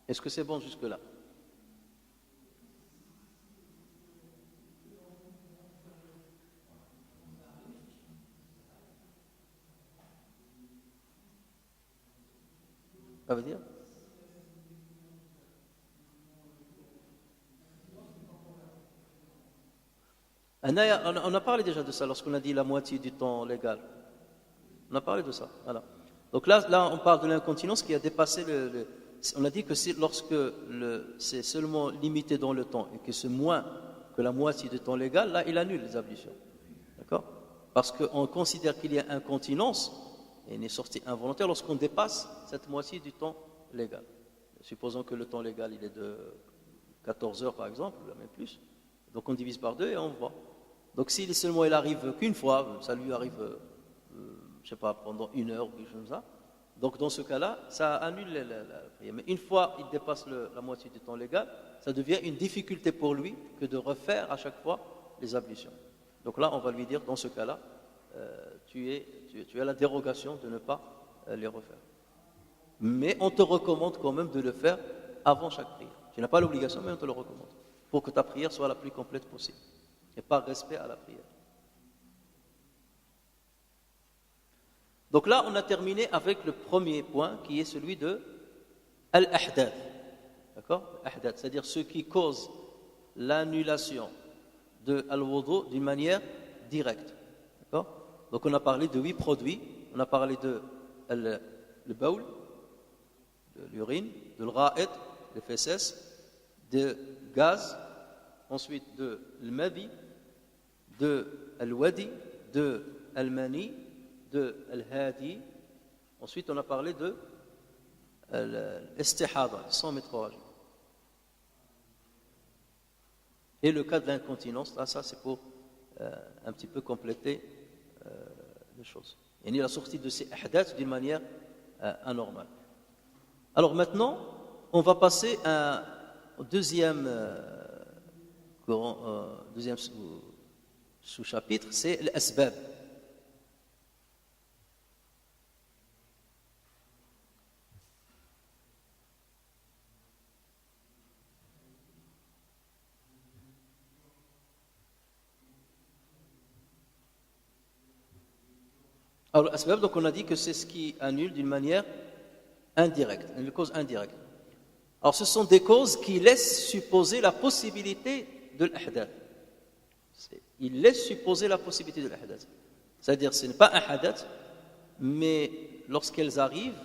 Est-ce que c'est bon jusque-là? Ça veut dire? On a parlé déjà de ça lorsqu'on a dit la moitié du temps légal. On a parlé de ça. Voilà. Donc là, on parle de l'incontinence qui a dépassé on a dit que lorsque c'est seulement limité dans le temps et que c'est moins que la moitié du temps légal, là, il annule les ablutions. D'accord? Parce qu'on considère qu'il y a incontinence et une sortie involontaire lorsqu'on dépasse cette moitié du temps légal. Supposons que le temps légal, il est de 14 heures par exemple, même plus. Donc on divise par 2 et on voit. Donc si seulement il arrive qu'une fois, ça lui arrive, je ne sais pas, pendant 1 heure ou quelque chose comme ça. Donc dans ce cas-là, ça annule la prière. Mais une fois il dépasse la moitié du temps légal, ça devient une difficulté pour lui que de refaire à chaque fois les ablutions. Donc là, on va lui dire, dans ce cas-là, tu as la dérogation de ne pas les refaire. Mais on te recommande quand même de le faire avant chaque prière. Tu n'as pas l'obligation, mais on te le recommande. Pour que ta prière soit la plus complète possible. Et par respect à la prière. Donc là, on a terminé avec le premier point qui est celui de al-ahdath. D'accord? Ahdath, c'est-à-dire ce qui cause l'annulation de al-wudu d'une manière directe. D'accord? Donc on a parlé de 8 produits. On a parlé de le bawl, de l'urine, de l'ra'id, les fesses, de gaz, ensuite de l'madi, de al-wadi, de al-mani, de al-hadi. Ensuite, on a parlé de l'istihada, le sang métrorragique. Et le cas de l'incontinence, là, ça c'est pour un petit peu compléter les choses. Il y a la sortie de ces ahdath d'une manière anormale. Alors maintenant, on va passer au deuxième deuxième sous-chapitre, c'est l'asbab. Alors, l'asbab, donc on a dit que c'est ce qui annule d'une manière indirecte, une cause indirecte. Alors, ce sont des causes qui laissent supposer la possibilité de l'ahdath. Ils laissent supposer la possibilité de l'ahdath. C'est-à-dire, ce n'est pas un hadath, mais lorsqu'elles arrivent,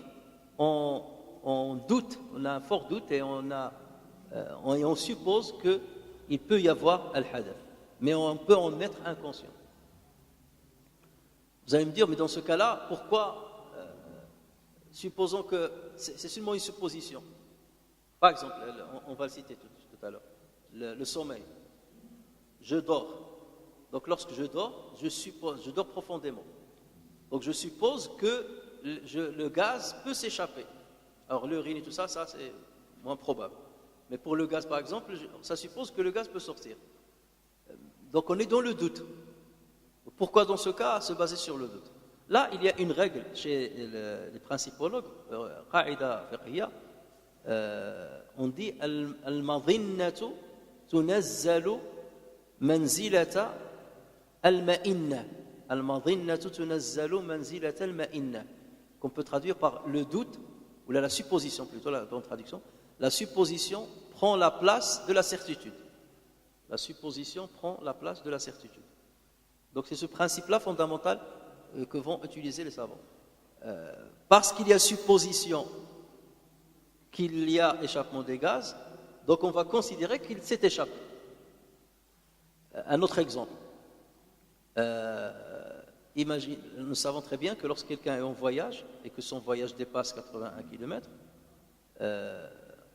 on doute, on a un fort doute et on suppose qu'il peut y avoir al-hadath. Mais on peut en être inconscient. Vous allez me dire, mais dans ce cas-là, pourquoi supposons que c'est seulement une supposition. Par exemple, on va le citer tout à l'heure, le sommeil. Je dors. Donc lorsque je dors, je dors profondément. Donc je suppose que le gaz peut s'échapper. Alors l'urine et tout ça, c'est moins probable. Mais pour le gaz, par exemple, ça suppose que le gaz peut sortir. Donc on est dans le doute. Pourquoi dans ce cas se baser sur le doute? Là, il y a une règle chez les principologues, qaïda fiqhiyya, on dit al-madhinnatu tunazzalu manzilata al-ma'inna. Al-madhinnatu tunazzalu manzilata al-ma'inna, qu'on peut traduire par le doute, ou la supposition plutôt, la bonne traduction. La supposition prend la place de la certitude. La supposition prend la place de la certitude. Donc c'est ce principe-là fondamental que vont utiliser les savants. Parce qu'il y a supposition qu'il y a échappement des gaz, donc on va considérer qu'il s'est échappé. Un autre exemple. Imagine, nous savons très bien que lorsque quelqu'un est en voyage et que son voyage dépasse 81 km,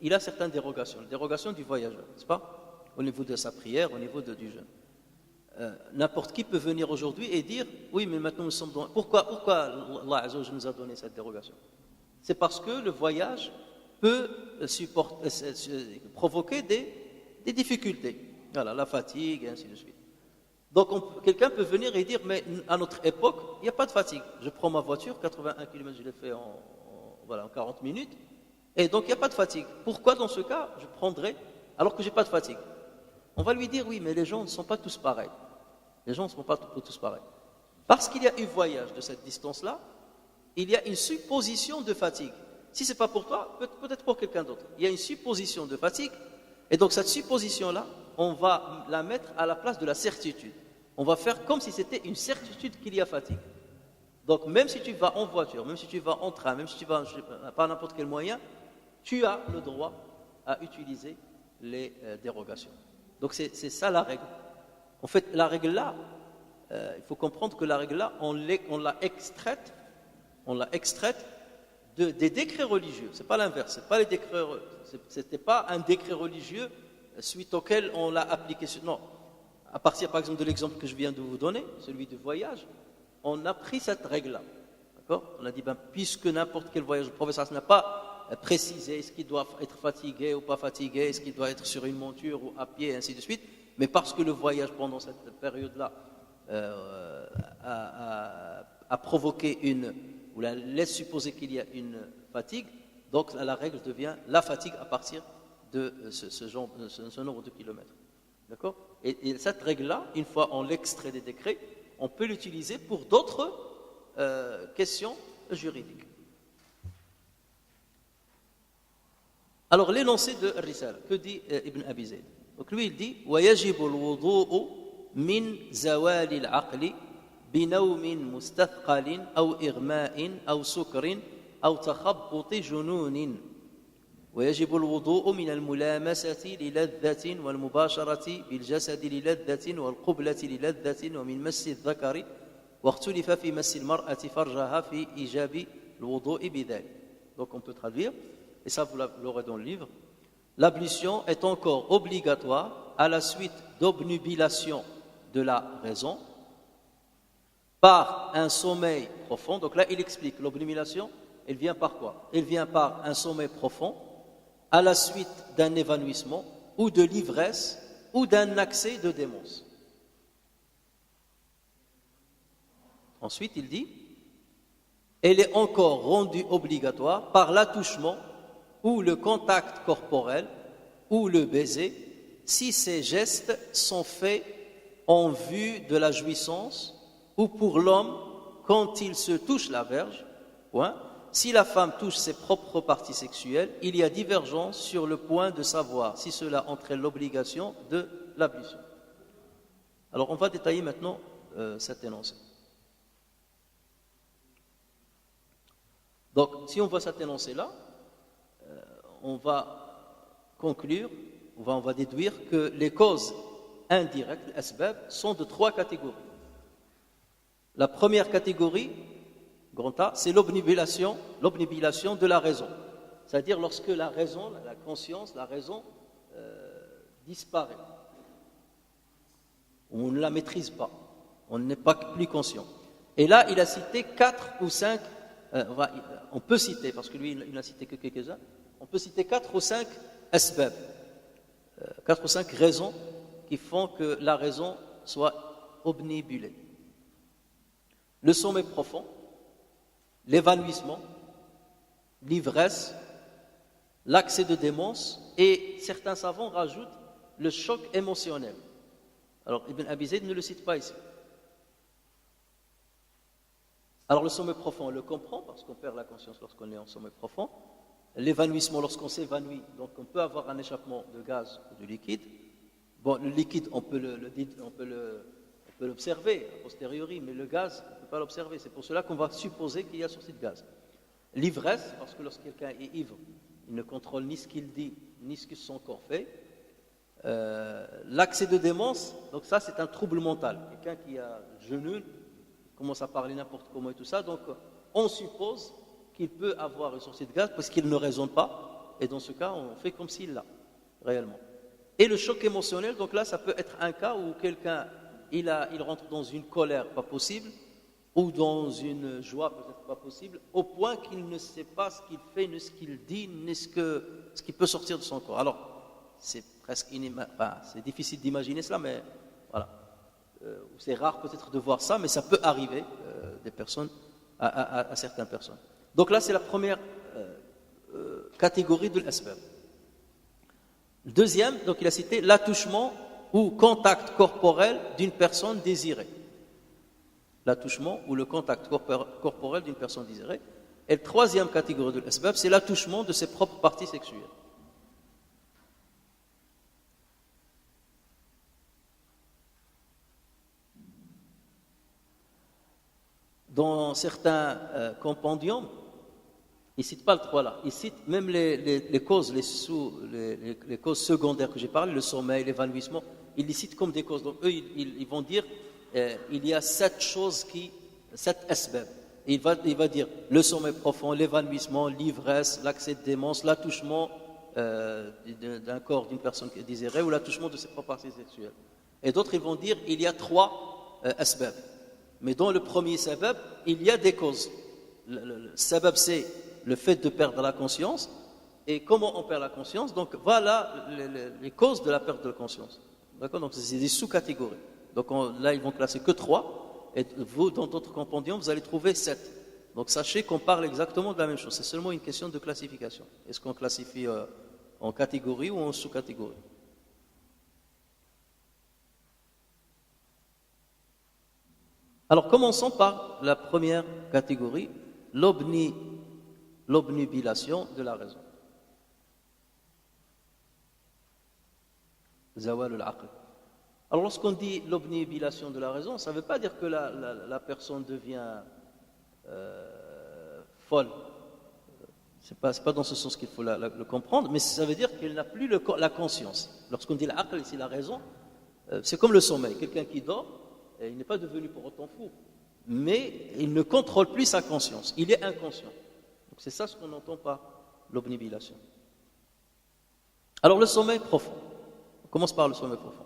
il a certaines dérogations. Les dérogations du voyageur, n'est-ce pas? Au niveau de sa prière, au niveau du jeûne. N'importe qui peut venir aujourd'hui et dire oui, mais maintenant nous sommes dans... Pourquoi Allah Azza wa Jalla nous a donné cette dérogation? C'est parce que le voyage peut provoquer des difficultés. Voilà, la fatigue et ainsi de suite. Donc quelqu'un peut venir et dire mais à notre époque, il n'y a pas de fatigue. Je prends ma voiture, 81 km, je l'ai fait en 40 minutes, et donc il n'y a pas de fatigue. Pourquoi dans ce cas je prendrais alors que je n'ai pas de fatigue? On va lui dire oui, mais les gens ne sont pas tous pareils. Les gens ne sont pas tous pareils. Parce qu'il y a eu voyage de cette distance-là, il y a une supposition de fatigue. Si ce n'est pas pour toi, peut-être pour quelqu'un d'autre. Il y a une supposition de fatigue, et donc cette supposition-là, on va la mettre à la place de la certitude. On va faire comme si c'était une certitude qu'il y a fatigue. Donc même si tu vas en voiture, même si tu vas en train, même si tu vas par n'importe quel moyen, tu as le droit à utiliser les dérogations. Donc c'est ça la règle. En fait, la règle là, il faut comprendre que la règle là, on l'a extraite des décrets religieux. C'est pas l'inverse. C'est pas les décrets. C'était pas un décret religieux suite auquel on l'a appliqué. Non. À partir, par exemple, de l'exemple que je viens de vous donner, celui du voyage, on a pris cette règle là. D'accord? On a dit puisque n'importe quel voyage, le professeur n'a pas précisé est-ce qu'il doit être fatigué ou pas fatigué, est-ce qu'il doit être sur une monture ou à pied, et ainsi de suite. Mais parce que le voyage pendant cette période-là a provoqué ou laisse supposer qu'il y a une fatigue, donc la règle devient la fatigue à partir de ce nombre de kilomètres. D'accord? Et cette règle-là, une fois on l'extrait des décrets, on peut l'utiliser pour d'autres questions juridiques. Alors l'énoncé de Risala, que dit Ibn Abi Zayd? Donc lui il dit وَيَجِبُ الْوُضُوءُ مِنْ زَوَالِ الْعَقْلِ بِنَوْمٍ مُسْتَثْقَلٍ أَوْ إِغْمَاءٍ أَوْ سُكْرٍ أَوْ تَخَبُّطِ جُنُونٍ ويجب الوضوء من الملامسة للذة والمباشرة بالجسد للذة والقبلة للذة ومن مس الذكر واختلف في مس المرأة فرجها في إيجاب الوضوء بذلك. Donc on peut traduire, et ça vous l'aurez dans le livre, l'ablution est encore obligatoire à la suite d'obnubilation de la raison par un sommeil profond. Donc là il explique l'obnubilation, elle vient par quoi? Elle vient par un sommeil profond à la suite d'un évanouissement ou de l'ivresse ou d'un accès de démence. Ensuite, il dit, elle est encore rendue obligatoire par l'attouchement ou le contact corporel ou le baiser si ces gestes sont faits en vue de la jouissance ou pour l'homme quand il se touche la verge. Point. Si la femme touche ses propres parties sexuelles, il y a divergence sur le point de savoir si cela entraîne l'obligation de l'ablution. Alors on va détailler maintenant cet énoncé. Donc si on voit cet énoncé-là, on va conclure, on va déduire que les causes indirectes, les asbab, sont de 3 catégories. La première catégorie, grand A, c'est l'obnubilation de la raison. C'est-à-dire lorsque la raison, la conscience, la raison disparaît. On ne la maîtrise pas, on n'est pas plus conscient. Et là, il a cité 4 ou 5, on peut citer, parce que lui, il n'a cité que quelques-uns, on peut citer 4 ou 5 asbab, 4 ou 5 raisons qui font que la raison soit obnubilée. Le sommeil profond, l'évanouissement, l'ivresse, l'accès de démence, et certains savants rajoutent le choc émotionnel. Alors Ibn Abi Zayd ne le cite pas ici. Alors le sommeil profond, on le comprend parce qu'on perd la conscience lorsqu'on est en sommeil profond. L'évanouissement, lorsqu'on s'évanouit, donc on peut avoir un échappement de gaz ou de liquide. Bon, le liquide, on peut l'observer a posteriori, mais le gaz, on ne peut pas l'observer. C'est pour cela qu'on va supposer qu'il y a sortie de gaz. L'ivresse, parce que lorsque quelqu'un est ivre, il ne contrôle ni ce qu'il dit, ni ce que son corps fait. L'accès de démence, donc ça c'est un trouble mental. Quelqu'un qui a jeûné, commence à parler n'importe comment et tout ça, donc on suppose qu'il peut avoir une sortie de gaz parce qu'il ne raisonne pas, et dans ce cas on fait comme s'il l'a réellement. Et le choc émotionnel, donc là ça peut être un cas où quelqu'un il rentre dans une colère pas possible ou dans une joie peut-être pas possible, au point qu'il ne sait pas ce qu'il fait, ni ce qu'il dit, ni ce qui peut sortir de son corps. Alors c'est presque c'est difficile d'imaginer cela, mais voilà. C'est rare peut-être de voir ça, mais ça peut arriver des personnes à certaines personnes. Donc là, c'est la première catégorie de l'asbab. Le deuxième, donc il a cité l'attouchement ou contact corporel d'une personne désirée. L'attouchement ou le contact corporel d'une personne désirée. Et la troisième catégorie de l'asbab, c'est l'attouchement de ses propres parties sexuelles. Dans certains compendiums, ils ne citent pas le 3 là, ils citent même les causes, les causes secondaires que j'ai parlé, le sommeil, l'évanouissement, ils les citent comme des causes. Donc eux, ils vont dire, il y a 7 choses 7 asbab. Et il va dire le sommeil profond, l'évanouissement, l'ivresse, l'accès de démence, l'attouchement d'un corps d'une personne désirée ou l'attouchement de ses propres parties sexuelles. Et d'autres, ils vont dire, il y a 3 asbab. Mais dans le premier sabab, il y a des causes. Le sabab, c'est le fait de perdre la conscience. Et comment on perd la conscience? Donc voilà les causes de la perte de la conscience. D'accord? Donc c'est des sous-catégories. Donc là, ils vont classer que 3. Et vous, dans d'autres compendiums, vous allez trouver 7. Donc sachez qu'on parle exactement de la même chose. C'est seulement une question de classification. Est-ce qu'on classifie en catégorie ou en sous-catégorie? Alors commençons par la première catégorie, l'obnubilation de la raison. Zawal al-aql. Alors lorsqu'on dit l'obnubilation de la raison, ça ne veut pas dire que la personne devient folle. C'est pas dans ce sens qu'il faut le comprendre, mais ça veut dire qu'elle n'a plus la conscience. Lorsqu'on dit l'aql, ici la raison, c'est comme le sommeil. Quelqu'un qui dort, il n'est pas devenu pour autant fou, mais il ne contrôle plus sa conscience, il est inconscient. Donc c'est ça ce qu'on entend par l'obnubilation. Alors le sommeil profond, on commence par le sommeil profond.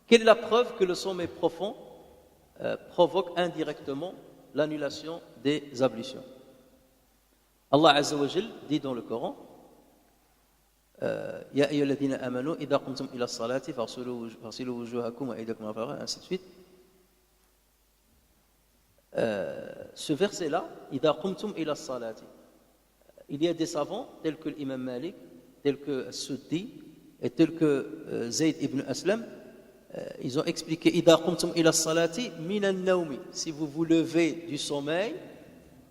Quelle est la preuve que le sommeil profond provoque indirectement l'annulation des ablutions? Allah Azza wa Jal dit dans le Coran, يا أيها الذين آمنوا إذا قمتم إلى الصلاة فاغسلوا وجوهكم وأيديكم إلى المرافق, ainsi de suite. Ce verset-là, إذا قمتم إلى الصلاة, il y a des savants tels que l'imam Malik, tels que Suddi et tels que Zayd ibn Aslam, ils ont expliqué إذا قمتم إلى الصلاة من النوم, si vous vous levez du sommeil,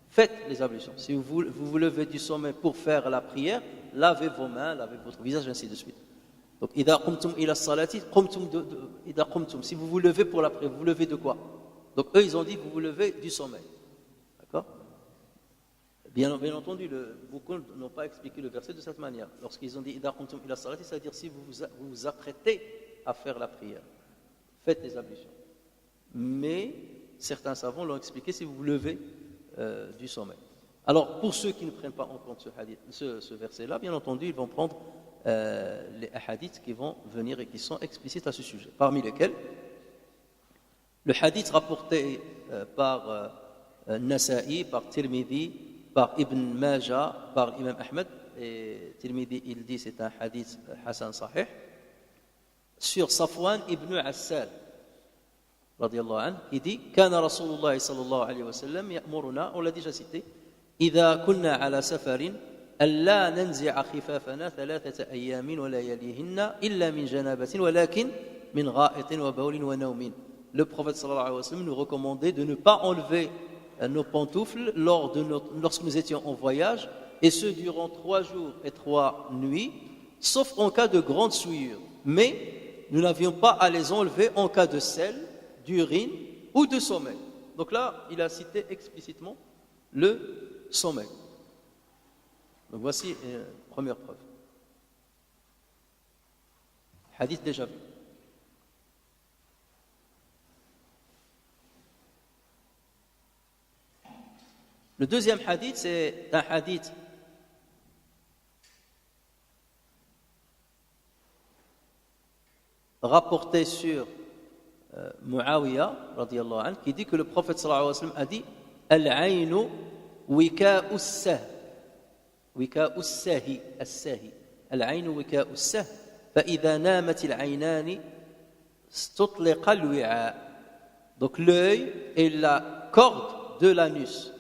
faites les ablutions. Si vous vous levez du sommeil pour faire la prière, lavez vos mains, lavez votre visage, ainsi de suite. Donc, إذا قمتم إلى الصلاة, إذا قمتم, si vous vous levez pour la prière, vous vous levez de quoi? Donc, eux, ils ont dit que vous vous levez du sommeil. D'accord? Bien entendu, beaucoup n'ont pas expliqué le verset de cette manière. Lorsqu'ils ont dit إذا قمتم إلى الصلاة, c'est-à-dire si vous vous apprêtez à faire la prière, faites les ablutions. Mais certains savants l'ont expliqué si vous vous levez du sommeil. Alors, pour ceux qui ne prennent pas en compte ce verset-là, bien entendu, ils vont prendre les hadiths qui vont venir et qui sont explicites à ce sujet. Parmi lesquels, le hadith rapporté par Nasa'i, par Tirmidhi, par Ibn Majah, par Imam Ahmed, et Tirmidhi, il dit c'est un hadith Hassan Sahih, sur Safwan ibn Assal, radiallahu anhu, qui dit Kana Rasulullah sallallahu alayhi wa sallam ya'muruna, on l'a déjà cité, إذا كنا على سفر ألا ننزع خفافنا 3 أيام ولياليهن إلا من جنابة ولكن من غائط وبول ونوم. Le prophète sallallahu alayhi wa sallam nous recommandait de ne pas enlever nos pantoufles lorsque nous étions en voyage, et ce durant 3 jours et 3 nuits, sauf en cas de grande souillure. Mais nous n'avions pas à les enlever en cas de sel, d'urine ou de sommeil. Donc là, il a cité explicitement le sommeil. Donc voici une première preuve. Hadith déjà vu. Le deuxième hadith, c'est un hadith rapporté sur Muawiyah, radiyallahu anhu, qui dit que le prophète sallallahu alayhi wa sallam a dit Al-aynu wika'u as-sah. وكاء الساهي العين وكاء السه فإذا نامت العينان استطلق الوعاء. Donc l'œil est la corde de l'anus.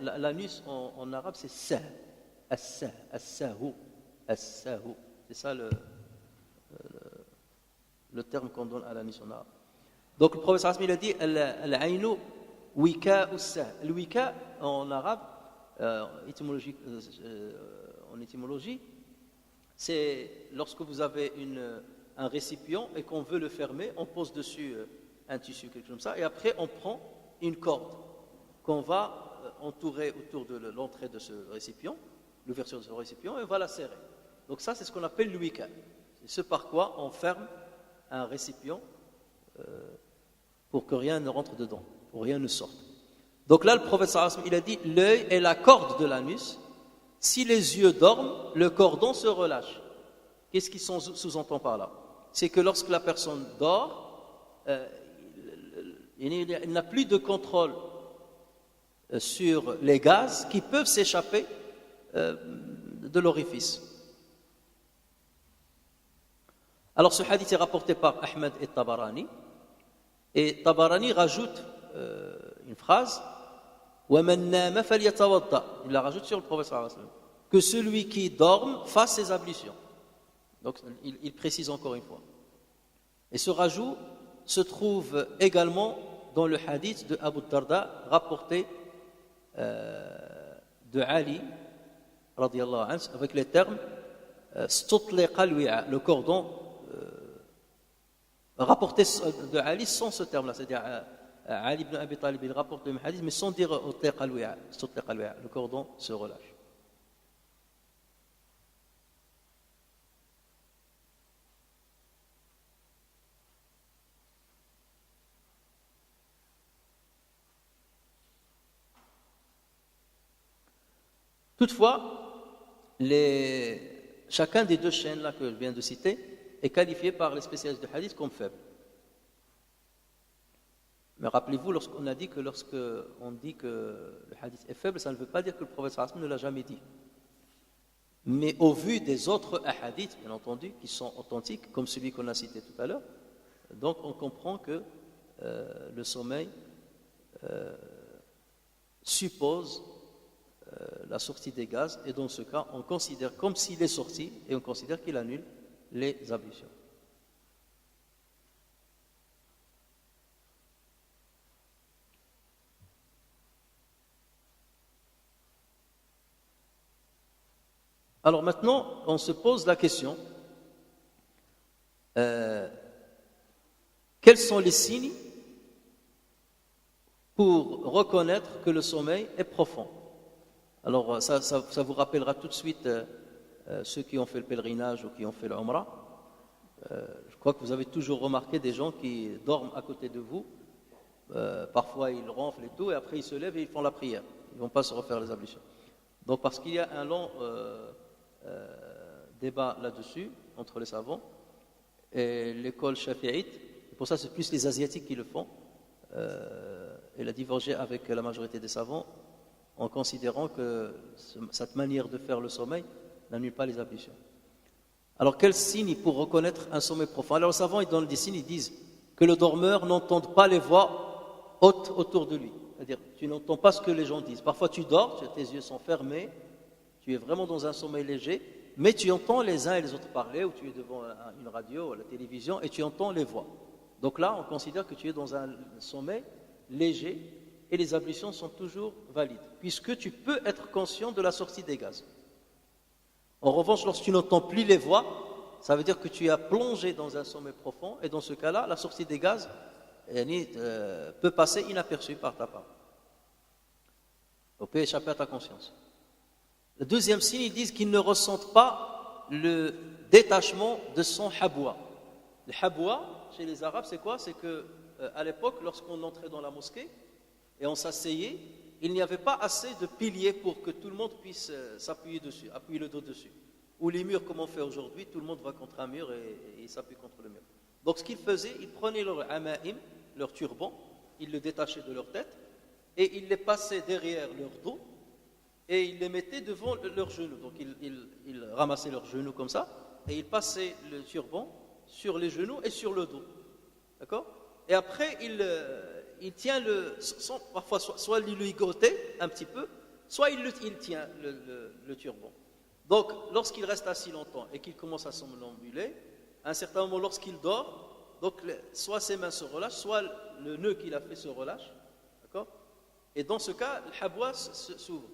L'anus en arabe c'est sah. As-sahu. C'est ça le terme qu'on donne à l'anus en arabe. Donc le prophète sallallahu alayhi wa sallam il a dit al-aynu wika'u as-sah. Le wika en arabe en étymologie, c'est lorsque vous avez un récipient et qu'on veut le fermer, on pose dessus un tissu, quelque chose comme ça, et après on prend une corde qu'on va entourer autour de l'entrée de ce récipient, l'ouverture de ce récipient, et on va la serrer. Donc ça, c'est ce qu'on appelle le wika. C'est ce par quoi on ferme un récipient pour que rien ne rentre dedans, pour que rien ne sorte. Donc là, le prophète sallallahu alayhi wa sallam, il a dit l'œil est la corde de l'anus. Si les yeux dorment, le cordon se relâche. Qu'est-ce qui sous-entend par là? C'est que lorsque la personne dort, il n'a plus de contrôle sur les gaz qui peuvent s'échapper de l'orifice. Alors ce hadith est rapporté par Ahmed et Tabarani. Et Tabarani rajoute une phrase وَمَنْ نَامَ فَلْيَتَوَضَّأ. Il la rajoute sur le prophète sallallahu alayhi wa sallam, que celui qui dorme fasse ses ablutions. Donc il précise encore une fois. Et ce rajout se trouve également dans le hadith de Abu Darda rapporté de Ali radiyallahu anhu avec les termes stutliqa al-wi'a, le cordon rapporté de Ali sans ce terme-là, c'est-à-dire Ali ibn Abi Talib il rapporte le même hadith mais sans dire stutliqa al-wi'a, le cordon se relâche. Toutefois, chacun des deux chaînes là que je viens de citer est qualifié par les spécialistes de hadith comme faible. Mais rappelez-vous, lorsqu'on a dit que lorsqu'on dit que le hadith est faible, ça ne veut pas dire que le prophète sallallahu alayhi wa sallam ne l'a jamais dit. Mais au vu des autres hadiths, bien entendu, qui sont authentiques, comme celui qu'on a cité tout à l'heure, donc on comprend que le sommeil suppose la sortie des gaz, et dans ce cas, on considère comme s'il est sorti, et on considère qu'il annule les ablutions. Alors maintenant, on se pose la question, quels sont les signes pour reconnaître que le sommeil est profond? Alors ça vous rappellera tout de suite ceux qui ont fait le pèlerinage ou qui ont fait l'Umrah. Je crois que vous avez toujours remarqué des gens qui dorment à côté de vous. Parfois ils ronflent et tout, et après ils se lèvent et ils font la prière. Ils ne vont pas se refaire les ablutions. Donc parce qu'il y a un long débat là-dessus entre les savants et l'école shafi'ite, et pour ça c'est plus les asiatiques qui le font. Elle a divergé avec la majorité des savants en considérant que cette manière de faire le sommeil n'annule pas les ablutions. Alors quels signes pour reconnaître un sommeil profond? Alors les savants ils donnent des signes, ils disent que le dormeur n'entende pas les voix hautes autour de lui. C'est-à-dire tu n'entends pas ce que les gens disent. Parfois tu dors, tes yeux sont fermés, tu es vraiment dans un sommeil léger, mais tu entends les uns et les autres parler, ou tu es devant une radio ou la télévision et tu entends les voix. Donc là, on considère que tu es dans un sommeil léger et les ablutions sont toujours valides, puisque tu peux être conscient de la sortie des gaz. En revanche, lorsque tu n'entends plus les voix, ça veut dire que tu as plongé dans un sommeil profond, et dans ce cas-là, la sortie des gaz peut passer inaperçue par ta part. On peut échapper à ta conscience. Le deuxième signe, ils disent qu'ils ne ressentent pas le détachement de son habwa. Le habwa, chez les Arabes, c'est quoi? C'est qu'à l'époque, lorsqu'on entrait dans la mosquée et on s'asseyait, il n'y avait pas assez de piliers pour que tout le monde puisse s'appuyer dessus, appuyer le dos dessus. Ou les murs, comme on fait aujourd'hui, tout le monde va contre un mur et il s'appuie contre le mur. Donc ce qu'ils faisaient, ils prenaient leur ama'im, leur turban, ils le détachaient de leur tête et ils les passaient derrière leur dos et ils les mettaient devant leurs genoux. Donc ils ramassaient leurs genoux comme ça et ils passaient le turban sur les genoux et sur le dos. D'accord? Et après, il tient parfois soit il le ligotait un petit peu, soit il tient le turban. Donc, lorsqu'il reste assis longtemps et qu'il commence à somnambuler, à un certain moment, lorsqu'il dort, donc soit ses mains se relâchent, soit le nœud qu'il a fait se relâche. D'accord? Et dans ce cas, le habwa s'ouvre.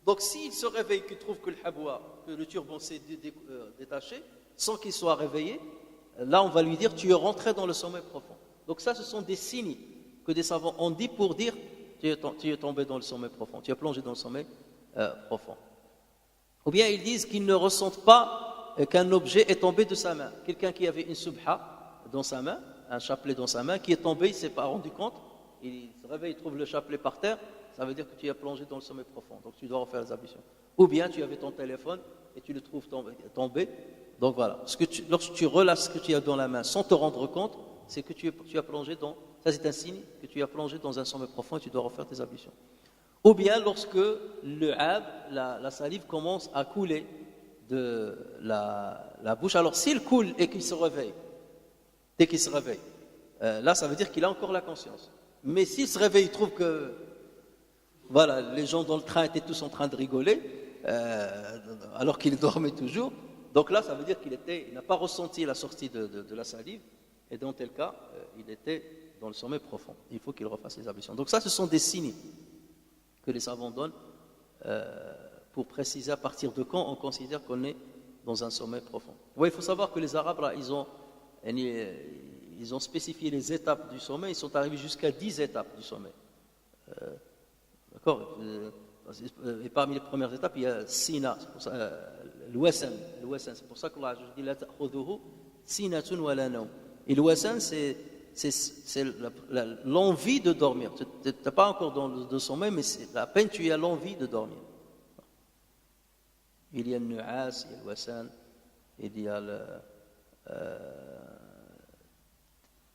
Donc, s'il se réveille, qu'il trouve que le habwa, que le turban s'est détaché, sans qu'il soit réveillé, là, on va lui dire, tu es rentré dans le sommeil profond. Donc ça, ce sont des signes que des savants ont dit pour dire, tu es tombé dans le sommeil profond, tu es plongé dans le sommeil profond. Ou bien ils disent qu'ils ne ressentent pas qu'un objet est tombé de sa main. Quelqu'un qui avait une subha dans sa main, un chapelet dans sa main, qui est tombé, il ne s'est pas rendu compte, il se réveille, il trouve le chapelet par terre, ça veut dire que tu es plongé dans le sommeil profond, donc tu dois refaire les ablutions. Ou bien tu avais ton téléphone et tu le trouves tombé. Donc voilà, lorsque tu relâches ce que tu as dans la main sans te rendre compte, c'est que tu as plongé ça c'est un signe que tu as plongé dans un sommeil profond et tu dois refaire tes ablutions. Ou bien lorsque la salive commence à couler de la bouche, alors s'il coule et qu'il se réveille, dès qu'il se réveille, là ça veut dire qu'il a encore la conscience. Mais s'il se réveille, il trouve que voilà, les gens dans le train étaient tous en train de rigoler, alors qu'il dormait toujours. Donc là, ça veut dire qu'il n'a pas ressenti la sortie de la salive, et dans tel cas, il était dans le sommeil profond. Il faut qu'il refasse les ablutions. Donc ça, ce sont des signes que les savants donnent pour préciser à partir de quand on considère qu'on est dans un sommeil profond. Oui, il faut savoir que les Arabes, là, ils ont spécifié les étapes du sommeil, ils sont arrivés jusqu'à 10 étapes du sommeil. D'accord? Et parmi les premières étapes, il y a Sina, l'Wasan, c'est pour ça qu'Allah dit la ta'khudhuhu sinatun wa la nawm. Et l'Wasan, c'est l'envie de dormir. Tu n'es pas encore dans le sommeil, mais à peine tu as l'envie de dormir. Il y a le nu'as, il y a le wasan, il y a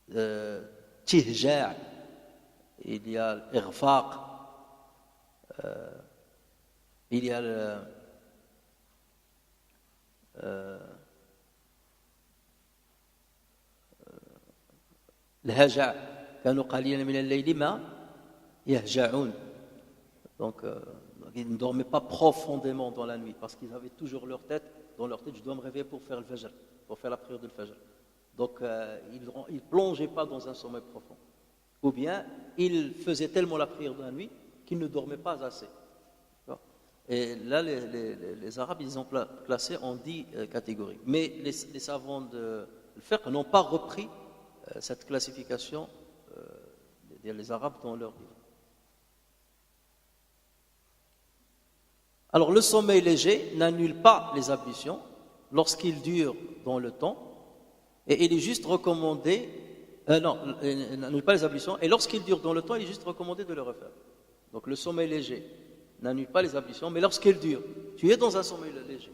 le tihja', il y a l'irfaq, il y a الهجع كانوا قليلا من الليل ما يهجعون. Donc ils ne dormaient pas profondément dans la nuit parce qu'ils avaient toujours dans leur tête, je dois me réveiller pour faire le fajr, pour faire la prière de fajr. Donc ils ne plongeaient pas dans un sommeil profond. Ou bien ils faisaient tellement la prière de la nuit qu'ils ne dormaient pas assez. Et là, les Arabes, ils ont classé en 10 catégories. Mais les savants de fiqh n'ont pas repris cette classification des Arabes dans leur livre. Alors, le sommeil léger n'annule pas les ablutions lorsqu'il dure dans le temps, et il est juste recommandé. Il n'annule pas les ablutions, et lorsqu'il dure dans le temps, il est juste recommandé de le refaire. Donc, le sommeil léger n'annule pas les ablutions, mais lorsqu'il dure, tu es dans un sommeil léger.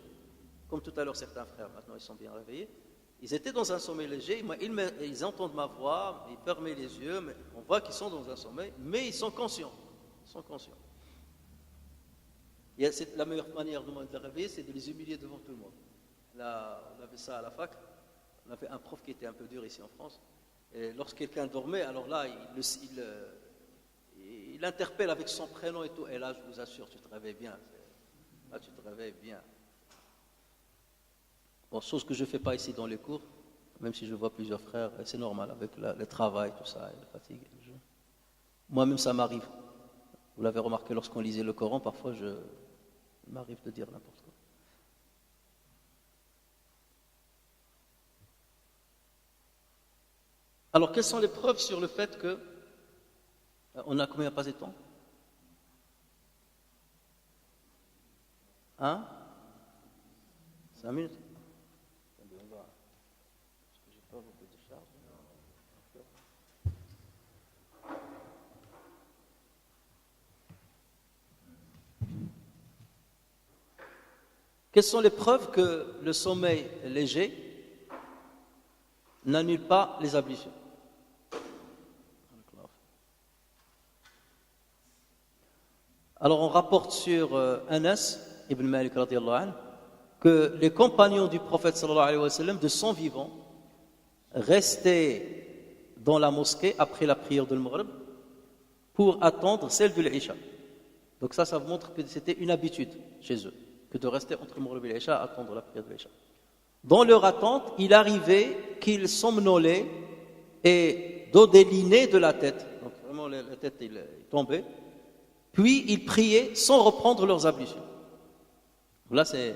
Comme tout à l'heure, certains frères, maintenant ils sont bien réveillés, ils étaient dans un sommeil léger, ils entendent ma voix, ils ferment les yeux, mais on voit qu'ils sont dans un sommeil, mais ils sont conscients. Ils sont conscients. Et la meilleure manière de les réveiller, c'est de les humilier devant tout le monde. Là, on avait ça à la fac, on avait un prof qui était un peu dur ici en France, et lorsque quelqu'un dormait, alors là, il interpelle avec son prénom et tout, et là, je vous assure, tu te réveilles bien. Là, tu te réveilles bien. Bon, chose que je ne fais pas ici dans les cours, même si je vois plusieurs frères, c'est normal, avec le travail, tout ça, et la fatigue. Moi-même, ça m'arrive. Vous l'avez remarqué, lorsqu'on lisait le Coran, parfois, il m'arrive de dire n'importe quoi. Alors, quelles sont les preuves sur le fait que on a combien passé de temps? 5 minutes? Quelles sont les preuves que le sommeil léger n'annule pas les ablutions? Alors on rapporte sur Anas ibn Malik radiyallahu anhu que les compagnons du prophète sallallahu alayhi wa sallam de son vivant restaient dans la mosquée après la prière de l'Maghrib pour attendre celle de l'Isha. Donc ça vous montre que c'était une habitude chez eux, que de rester entre le Maghrib et l'Isha à attendre la prière de l'Isha. Dans leur attente, il arrivait qu'ils somnolaient et dodélinaient de la tête. Donc vraiment la tête il tombait. Puis ils priaient sans reprendre leurs ablutions. Là, c'est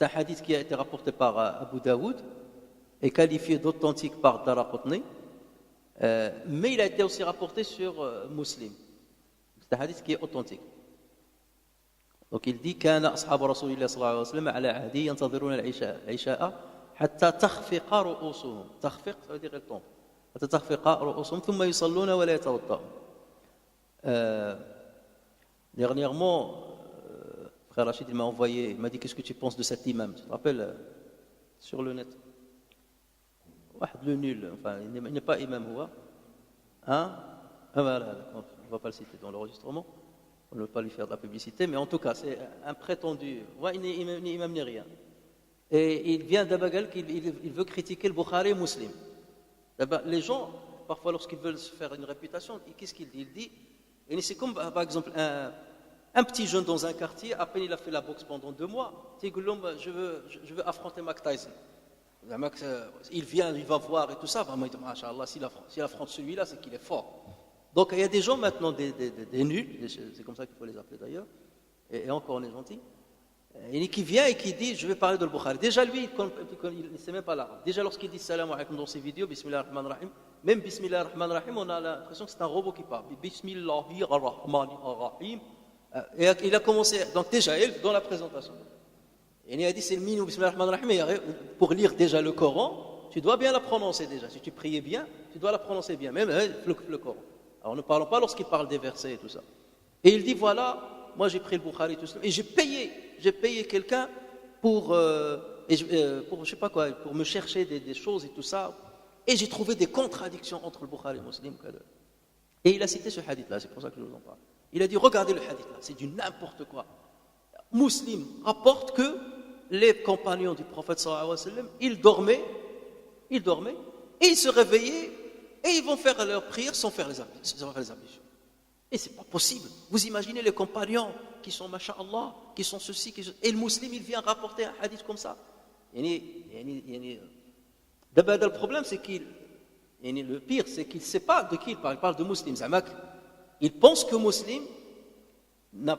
un hadith qui a été rapporté par Abu Daoud et qualifié d'authentique par Daraqutni, mais il a été aussi rapporté sur Muslim. C'est un hadith qui est authentique. Donc il dit كان أصحاب رسول الله صلى الله عليه وسلم على عهده ينتظرون العشاء حتى تخفق رؤوسهم. تخفق, ça veut dire elle tombe. حتى تخفق رؤوسهم ثم يصلون ولا يتوضؤون. Dernièrement, frère Rachid il m'a dit qu'est-ce que tu penses de cet imam? Tu te rappelles sur le net? Le nul, enfin il n'est pas imam huwa. Voilà, on ne va pas le citer dans l'enregistrement, on ne veut pas lui faire de la publicité, mais en tout cas c'est un prétendu, il n'est ni imam ni rien. Et il vient d'Abagal qu'il veut critiquer le Bukhari et Muslim. Les gens, parfois lorsqu'ils veulent se faire une réputation, qu'est-ce qu'il dit? Il dit, et c'est comme par exemple un petit jeune dans un quartier, à peine il a fait la boxe pendant 2 mois, il dit je veux affronter Mike Tyson. Il vient, il va voir et tout ça, vraiment il dit Masha'Allah, s'il affronte celui-là, c'est qu'il est fort. Donc il y a des gens maintenant, des nuls, c'est comme ça qu'il faut les appeler d'ailleurs, et encore on est gentil, et qui vient et qui dit je vais parler de Bukhari. Déjà lui, il ne sait même pas l'arabe. Déjà lorsqu'il dit salam alaykum dans ses vidéos, bismillah ar-Rahman ar-Rahim, même bismillah ar-Rahman ar-Rahim, on a l'impression que c'est un robot qui parle. Bismillah ar-Rahman ar-Rahim. Et il a commencé, donc déjà dans la présentation. Et il a dit c'est le minimum, bismillah ar-Rahman ar-Rahim, pour lire déjà le Coran, tu dois bien la prononcer déjà. Si tu priais bien, tu dois la prononcer bien, même le Coran. Alors ne parlons pas lorsqu'il parle des versets et tout ça. Et il dit voilà, moi j'ai pris le Bukhari tout ça, et j'ai payé quelqu'un pour je sais pas quoi, pour me chercher des choses et tout ça, et j'ai trouvé des contradictions entre le Bukhari et le Muslim. Et il a cité ce hadith-là, c'est pour ça que je vous en parle. Il a dit regardez le hadith-là, c'est du n'importe quoi. Muslim rapporte que les compagnons du prophète sallallahu alayhi wa sallam, ils dormaient, et ils se réveillaient, et ils vont faire leur prière sans faire les ablutions. Et c'est pas possible. Vous imaginez les compagnons qui sont, masha'Allah, qui sont ceci, et le musulman, il vient rapporter un hadith comme ça. D'abord, le problème, c'est le pire, c'est qu'il ne sait pas de qui il parle de musulmans. Zamak, il pense que musulman n'a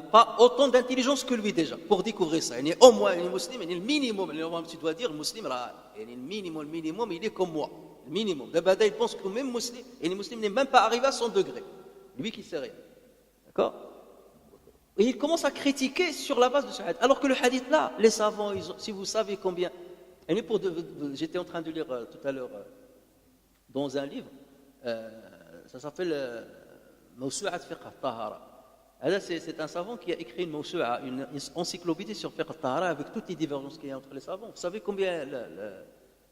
pas autant d'intelligence que lui déjà, pour découvrir ça. Au moins, le musulman, le minimum, tu dois dire, le musulman, le minimum, il est comme moi. Le minimum. D'abord, il pense que même musulman, et le musulman n'est même pas arrivé à son degré. Lui qui ne sait rien. D'accord? Et il commence à critiquer sur la base de ce hadith. Alors que le hadith là, les savants, si vous savez combien. J'étais en train de lire tout à l'heure dans un livre, ça s'appelle Mawsu'at Fiqh al-Tahara. C'est un savant qui a écrit une encyclopédie sur Fiqh al-Tahara avec toutes les divergences qu'il y a entre les savants. Vous savez combien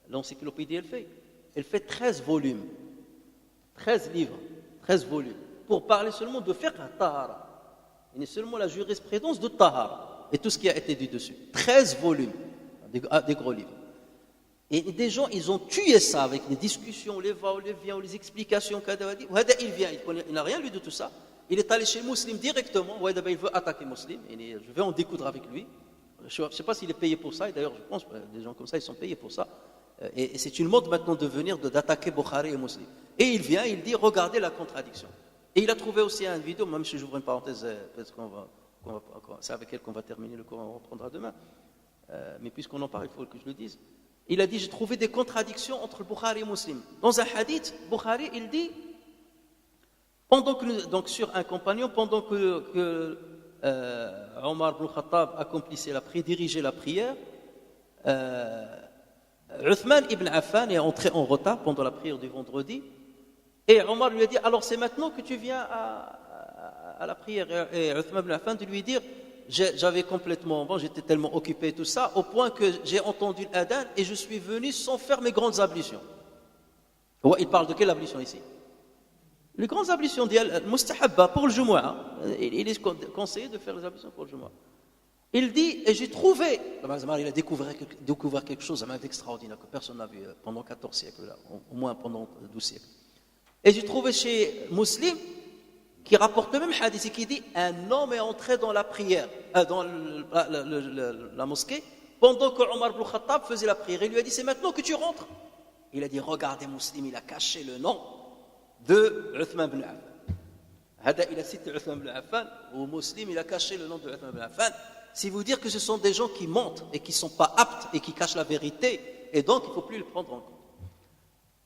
l'encyclopédie elle fait? Elle fait 13 volumes, 13 livres, 13 volumes, pour parler seulement de Fiqh al-Tahara. Il est seulement la jurisprudence de Tahara et tout ce qui a été dit dessus. 13 volumes, des gros livres. Et des gens, ils ont tué ça avec les discussions, les va, les vient, les explications. Il vient, il n'a rien lu de tout ça. Il est allé chez le musulman directement. Il veut attaquer le musulman. Je vais en découdre avec lui. Je ne sais pas s'il est payé pour ça. Et d'ailleurs, je pense que des gens comme ça, ils sont payés pour ça. Et c'est une mode maintenant de venir d'attaquer Bukhari et Muslim. Et il vient, il dit, regardez la contradiction. Et il a trouvé aussi une vidéo, même si j'ouvre une parenthèse, peut-être c'est avec elle qu'on va terminer le cours, on reprendra demain. Mais puisqu'on en parle, il faut que je le dise. Il a dit, j'ai trouvé des contradictions entre le Bukhari et Muslim. Dans un hadith, Bukhari, il dit, donc sur un compagnon, pendant que Omar ibn Khattab accomplissait dirigeait la prière, Uthman ibn Affan est entré en retard pendant la prière du vendredi, et Omar lui a dit, alors c'est maintenant que tu viens à la prière. Et Uthman ibn Affan de lui dire, j'étais tellement occupé tout ça, au point que j'ai entendu l'adhan et je suis venu sans faire mes grandes ablutions. Il parle de quelle ablution ici? Les grandes ablutions mustahabba pour le Jumu'ah. Il est conseillé de faire les ablutions pour le Jumu'ah. Il dit, et j'ai trouvé, il a découvert quelque chose d'extraordinaire que personne n'a vu pendant 14 siècles, là, au moins pendant 12 siècles. Et j'ai trouvé chez Muslim, qui rapporte le même hadith et qui dit, un homme est entré dans la prière, dans la mosquée, pendant que Omar ibn Khattab faisait la prière. Il lui a dit, c'est maintenant que tu rentres. Il a dit, regardez Muslim, il a caché le nom de Uthman ibn Affan. Il a cité Uthman ibn Affan, ou Muslim, il a caché le nom de Uthman ibn Affan. C'est vous dire que ce sont des gens qui mentent et qui ne sont pas aptes et qui cachent la vérité, et donc il ne faut plus le prendre en compte.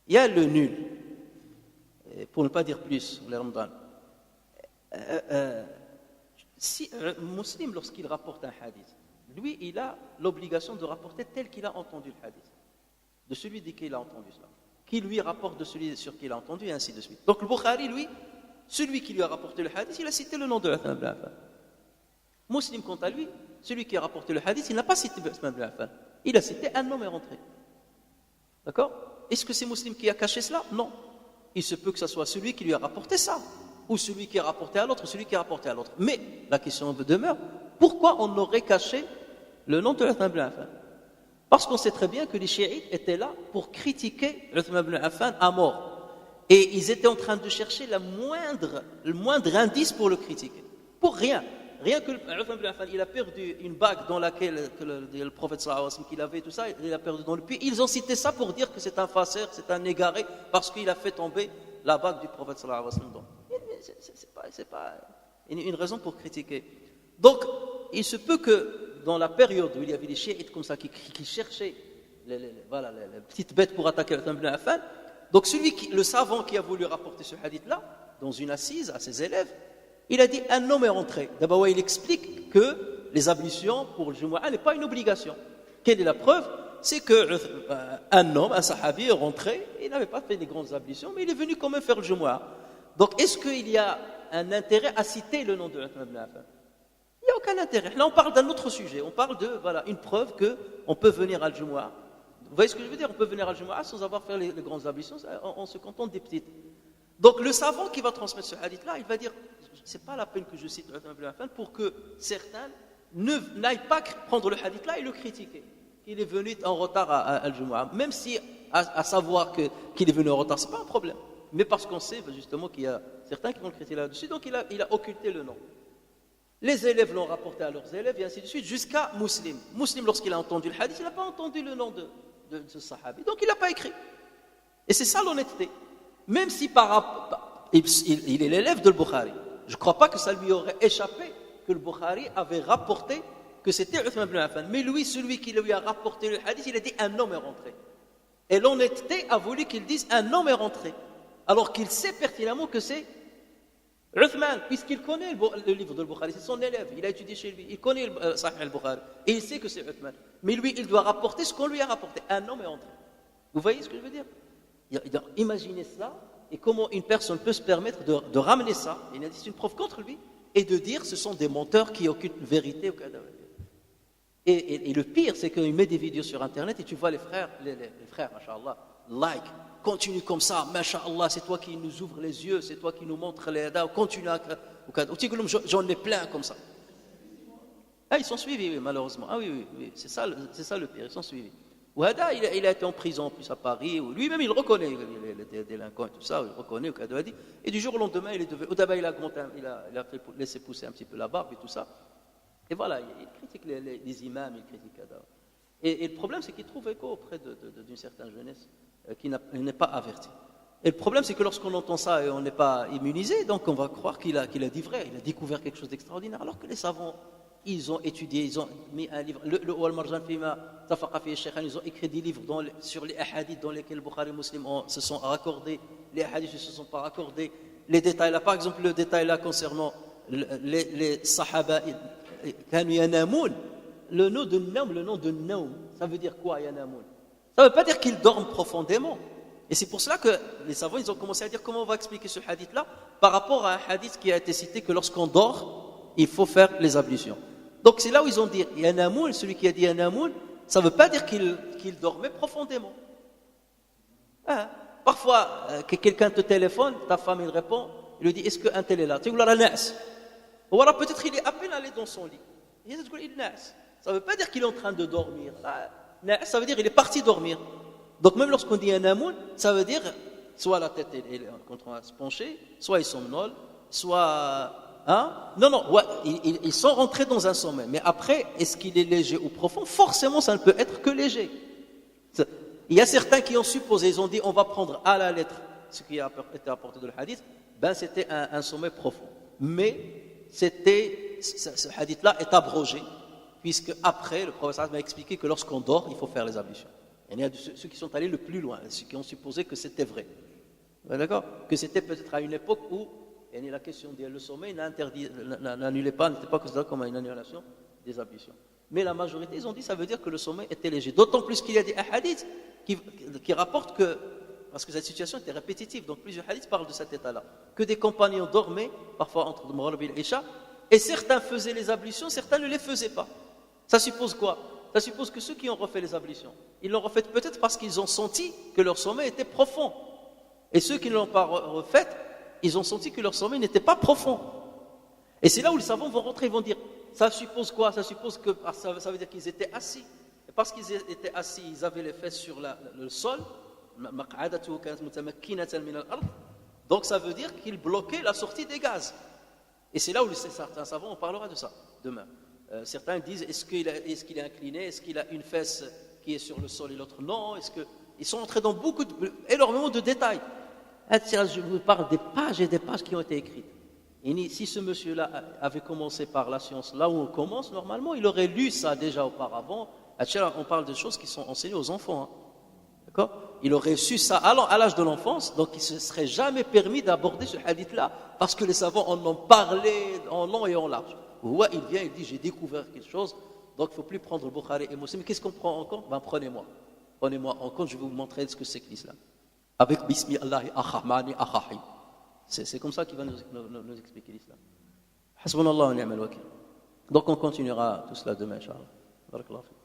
Il y a le nul, pour ne pas dire plus, les Ramadan. Si un musulman, lorsqu'il rapporte un hadith, lui, il a l'obligation de rapporter tel qu'il a entendu le hadith, de celui de qui il a entendu cela, qui lui rapporte de celui sur qui il a entendu, et ainsi de suite. Donc le Bukhari, lui, celui qui lui a rapporté le hadith, il a cité le nom de Uthman ibn Affan. Muslim, quant à lui, celui qui a rapporté le hadith, il n'a pas cité Uthman ibn Affan. Il a cité un homme est rentré. D'accord? Est-ce que c'est Muslim qui a caché cela? Non. Il se peut que ce soit celui qui lui a rapporté ça, ou celui qui a rapporté à l'autre, celui qui a rapporté à l'autre. Mais la question demeure, pourquoi on aurait caché le nom de Uthman ibn Affan? Parce qu'on sait très bien que les chiites étaient là pour critiquer Uthman ibn Affan à mort. Et ils étaient en train de chercher le moindre indice pour le critiquer. Pour rien. Rien que Uthman ibn Affan, il a perdu une bague dans laquelle le prophète sallallahu alayhi wa sallam qu'il avait, tout ça, il a perdu dans le puits. Ils ont cité ça pour dire que c'est un farceur, c'est un égaré, parce qu'il a fait tomber la bague du prophète sallallahu alayhi wa sallam. C'est pas une raison pour critiquer. Donc, il se peut que dans la période où il y avait des chiites comme ça qui cherchaient les petites bêtes pour attaquer Uthman ibn Affan, donc le savant qui a voulu rapporter ce hadith-là, dans une assise à ses élèves, il a dit un homme est rentré. D'abord, il explique que les ablutions pour le Jumu'ah n'est pas une obligation. Quelle est la preuve? C'est qu'un homme, un sahabi est rentré, il n'avait pas fait des grandes ablutions, mais il est venu quand même faire le Jumu'ah. Donc, est-ce qu'il y a un intérêt à citer le nom de Uthman ibn Affan? Il n'y a aucun intérêt. Là, on parle d'un autre sujet. On parle de une preuve qu'on peut venir à le Jumu'ah. Vous voyez ce que je veux dire? On peut venir à le Jumu'ah sans avoir fait les grandes ablutions, on se contente des petites. Donc, le savant qui va transmettre ce hadith-là, il va dire, c'est pas la peine que je cite Uthman ibn Affan pour que certains n'aille pas prendre le hadith là et le critiquer, qu'il est venu en retard à Al-Jumu'ah, même si à savoir qu'il est venu en retard, c'est pas un problème, mais parce qu'on sait justement qu'il y a certains qui vont le critiquer là-dessus, donc il a occulté le nom. Les élèves l'ont rapporté à leurs élèves et ainsi de suite jusqu'à Muslim. Muslim, lorsqu'il a entendu le hadith, il n'a pas entendu le nom de ce sahabi, donc il n'a pas écrit. Et c'est ça l'honnêteté. Même si il est l'élève de Bukhari, je ne crois pas que ça lui aurait échappé que le Bukhari avait rapporté que c'était Uthman ibn Affan. Mais lui, celui qui lui a rapporté le hadith, il a dit un homme est rentré. Et l'honnêteté a voulu qu'il dise un homme est rentré, alors qu'il sait pertinemment que c'est Uthman, puisqu'il connaît le livre de Bukhari, c'est son élève, il a étudié chez lui, il connaît le Sahih al-Bukhari, et il sait que c'est Uthman. Mais lui, il doit rapporter ce qu'on lui a rapporté. Un homme est rentré. Vous voyez ce que je veux dire? Imaginez cela, et comment une personne peut se permettre de ramener ça, c'est une preuve contre lui, et de dire ce sont des menteurs qui occultent une vérité. Et le pire, c'est qu'il met des vidéos sur internet et tu vois les frères, masha'Allah, like, continue comme ça, masha'Allah, c'est toi qui nous ouvre les yeux, c'est toi qui nous montre les hadiths, continue à. J'en ai plein comme ça. Ah, ils sont suivis, oui, malheureusement. Ah oui, c'est ça le pire, ils sont suivis. Ouhada, il a été en prison en plus à Paris, lui-même il reconnaît les délinquants et tout ça, il reconnaît, et du jour au lendemain, au début il a fait laisser pousser un petit peu la barbe et tout ça, et voilà, il critique les imams, il critique Kada. Et le problème c'est qu'il trouve écho auprès d'une certaine jeunesse qui n'est pas avertie. Et le problème c'est que lorsqu'on entend ça et on n'est pas immunisé, donc on va croire qu'il a dit vrai, il a découvert quelque chose d'extraordinaire, alors que les savants, ils ont étudié, ils ont mis un livre, le Al-Marjan Fima Tafaqa fi Shaykhan, ils ont écrit des livres sur les hadiths dans lesquels Bukhari et Muslim se sont raccordés, les hadiths ne se sont pas raccordés, les détails là, par exemple le détail là concernant les sahaba, le nom de Naum, ça veut dire quoi Yanamoun? Ça ne veut pas dire qu'ils dorment profondément. Et c'est pour cela que les savants ils ont commencé à dire comment on va expliquer ce hadith là par rapport à un hadith qui a été cité que lorsqu'on dort, il faut faire les ablutions. Donc c'est là où ils ont dit Yanamoun, celui qui a dit Yanamoun, ça ne veut pas dire qu'il dormait profondément. Hein? Parfois, que quelqu'un te téléphone, ta femme il répond, il lui dit est-ce qu'un tel est là? Tu dis ou alors peut-être il est à peine allé dans son lit. Ça ne veut pas dire qu'il est en train de dormir. Ça veut dire qu'il est parti dormir. Donc même lorsqu'on dit Yanamoun, ça veut dire soit la tête est en train de se pencher, soit il somnole, soit. Hein? Non, ouais, ils sont rentrés dans un sommeil. Mais après, est-ce qu'il est léger ou profond? Forcément, ça ne peut être que léger. Il y a certains qui ont supposé, ils ont dit, on va prendre à la lettre ce qui a été apporté de le hadith. Ben, c'était un sommeil profond. Mais ce hadith-là est abrogé, puisque après, le prophète m'a expliqué que lorsqu'on dort, il faut faire les ablutions. Il y a ceux qui sont allés le plus loin, ceux qui ont supposé que c'était vrai. D'accord? Que c'était peut-être à une époque où la question de le sommeil n'annulait pas, n'était pas considéré comme une annulation des ablutions. Mais la majorité, ils ont dit ça veut dire que le sommeil était léger. D'autant plus qu'il y a des hadiths qui rapportent que, parce que cette situation était répétitive, donc plusieurs hadiths parlent de cet état-là, que des compagnons dormaient, parfois entre le Maghrib et l'Isha, et certains faisaient les ablutions, certains ne les faisaient pas. Ça suppose quoi? Ça suppose que ceux qui ont refait les ablutions, ils l'ont refait peut-être parce qu'ils ont senti que leur sommeil était profond. Et ceux qui ne l'ont pas refait, ils ont senti que leur sommeil n'était pas profond. Et c'est là où les savants vont rentrer, ils vont dire, ça suppose quoi? Ça suppose que ça veut dire qu'ils étaient assis. Et parce qu'ils étaient assis, ils avaient les fesses sur le sol. Donc ça veut dire qu'ils bloquaient la sortie des gaz. Et c'est là où certains savants, on parlera de ça demain. Certains disent, est-ce qu'il est incliné? Est-ce qu'il a une fesse qui est sur le sol et l'autre non? Ils sont entrés dans énormément de détails. Je vous parle des pages et des pages qui ont été écrites. Et si ce monsieur-là avait commencé par la science, là où on commence, normalement, il aurait lu ça déjà auparavant. On parle de choses qui sont enseignées aux enfants. Hein. D'accord? Il aurait su ça à l'âge de l'enfance, donc il ne se serait jamais permis d'aborder ce hadith-là, parce que les savants en ont parlé en long et en large. Ouais, il vient, il dit, j'ai découvert quelque chose, donc il ne faut plus prendre le Bukhari et Muslim. Mais qu'est-ce qu'on prend en compte? Prenez-moi en compte, je vais vous montrer ce que c'est que l'islam. Avec Bismi Allah Ar-Rahmani Ar-Rahim. C'est comme ça qu'il va nous expliquer l'islam. Hasbunallah wa ni'mal wakil. Donc on continuera tout cela demain, Inch'Allah. Barakallahu fiik.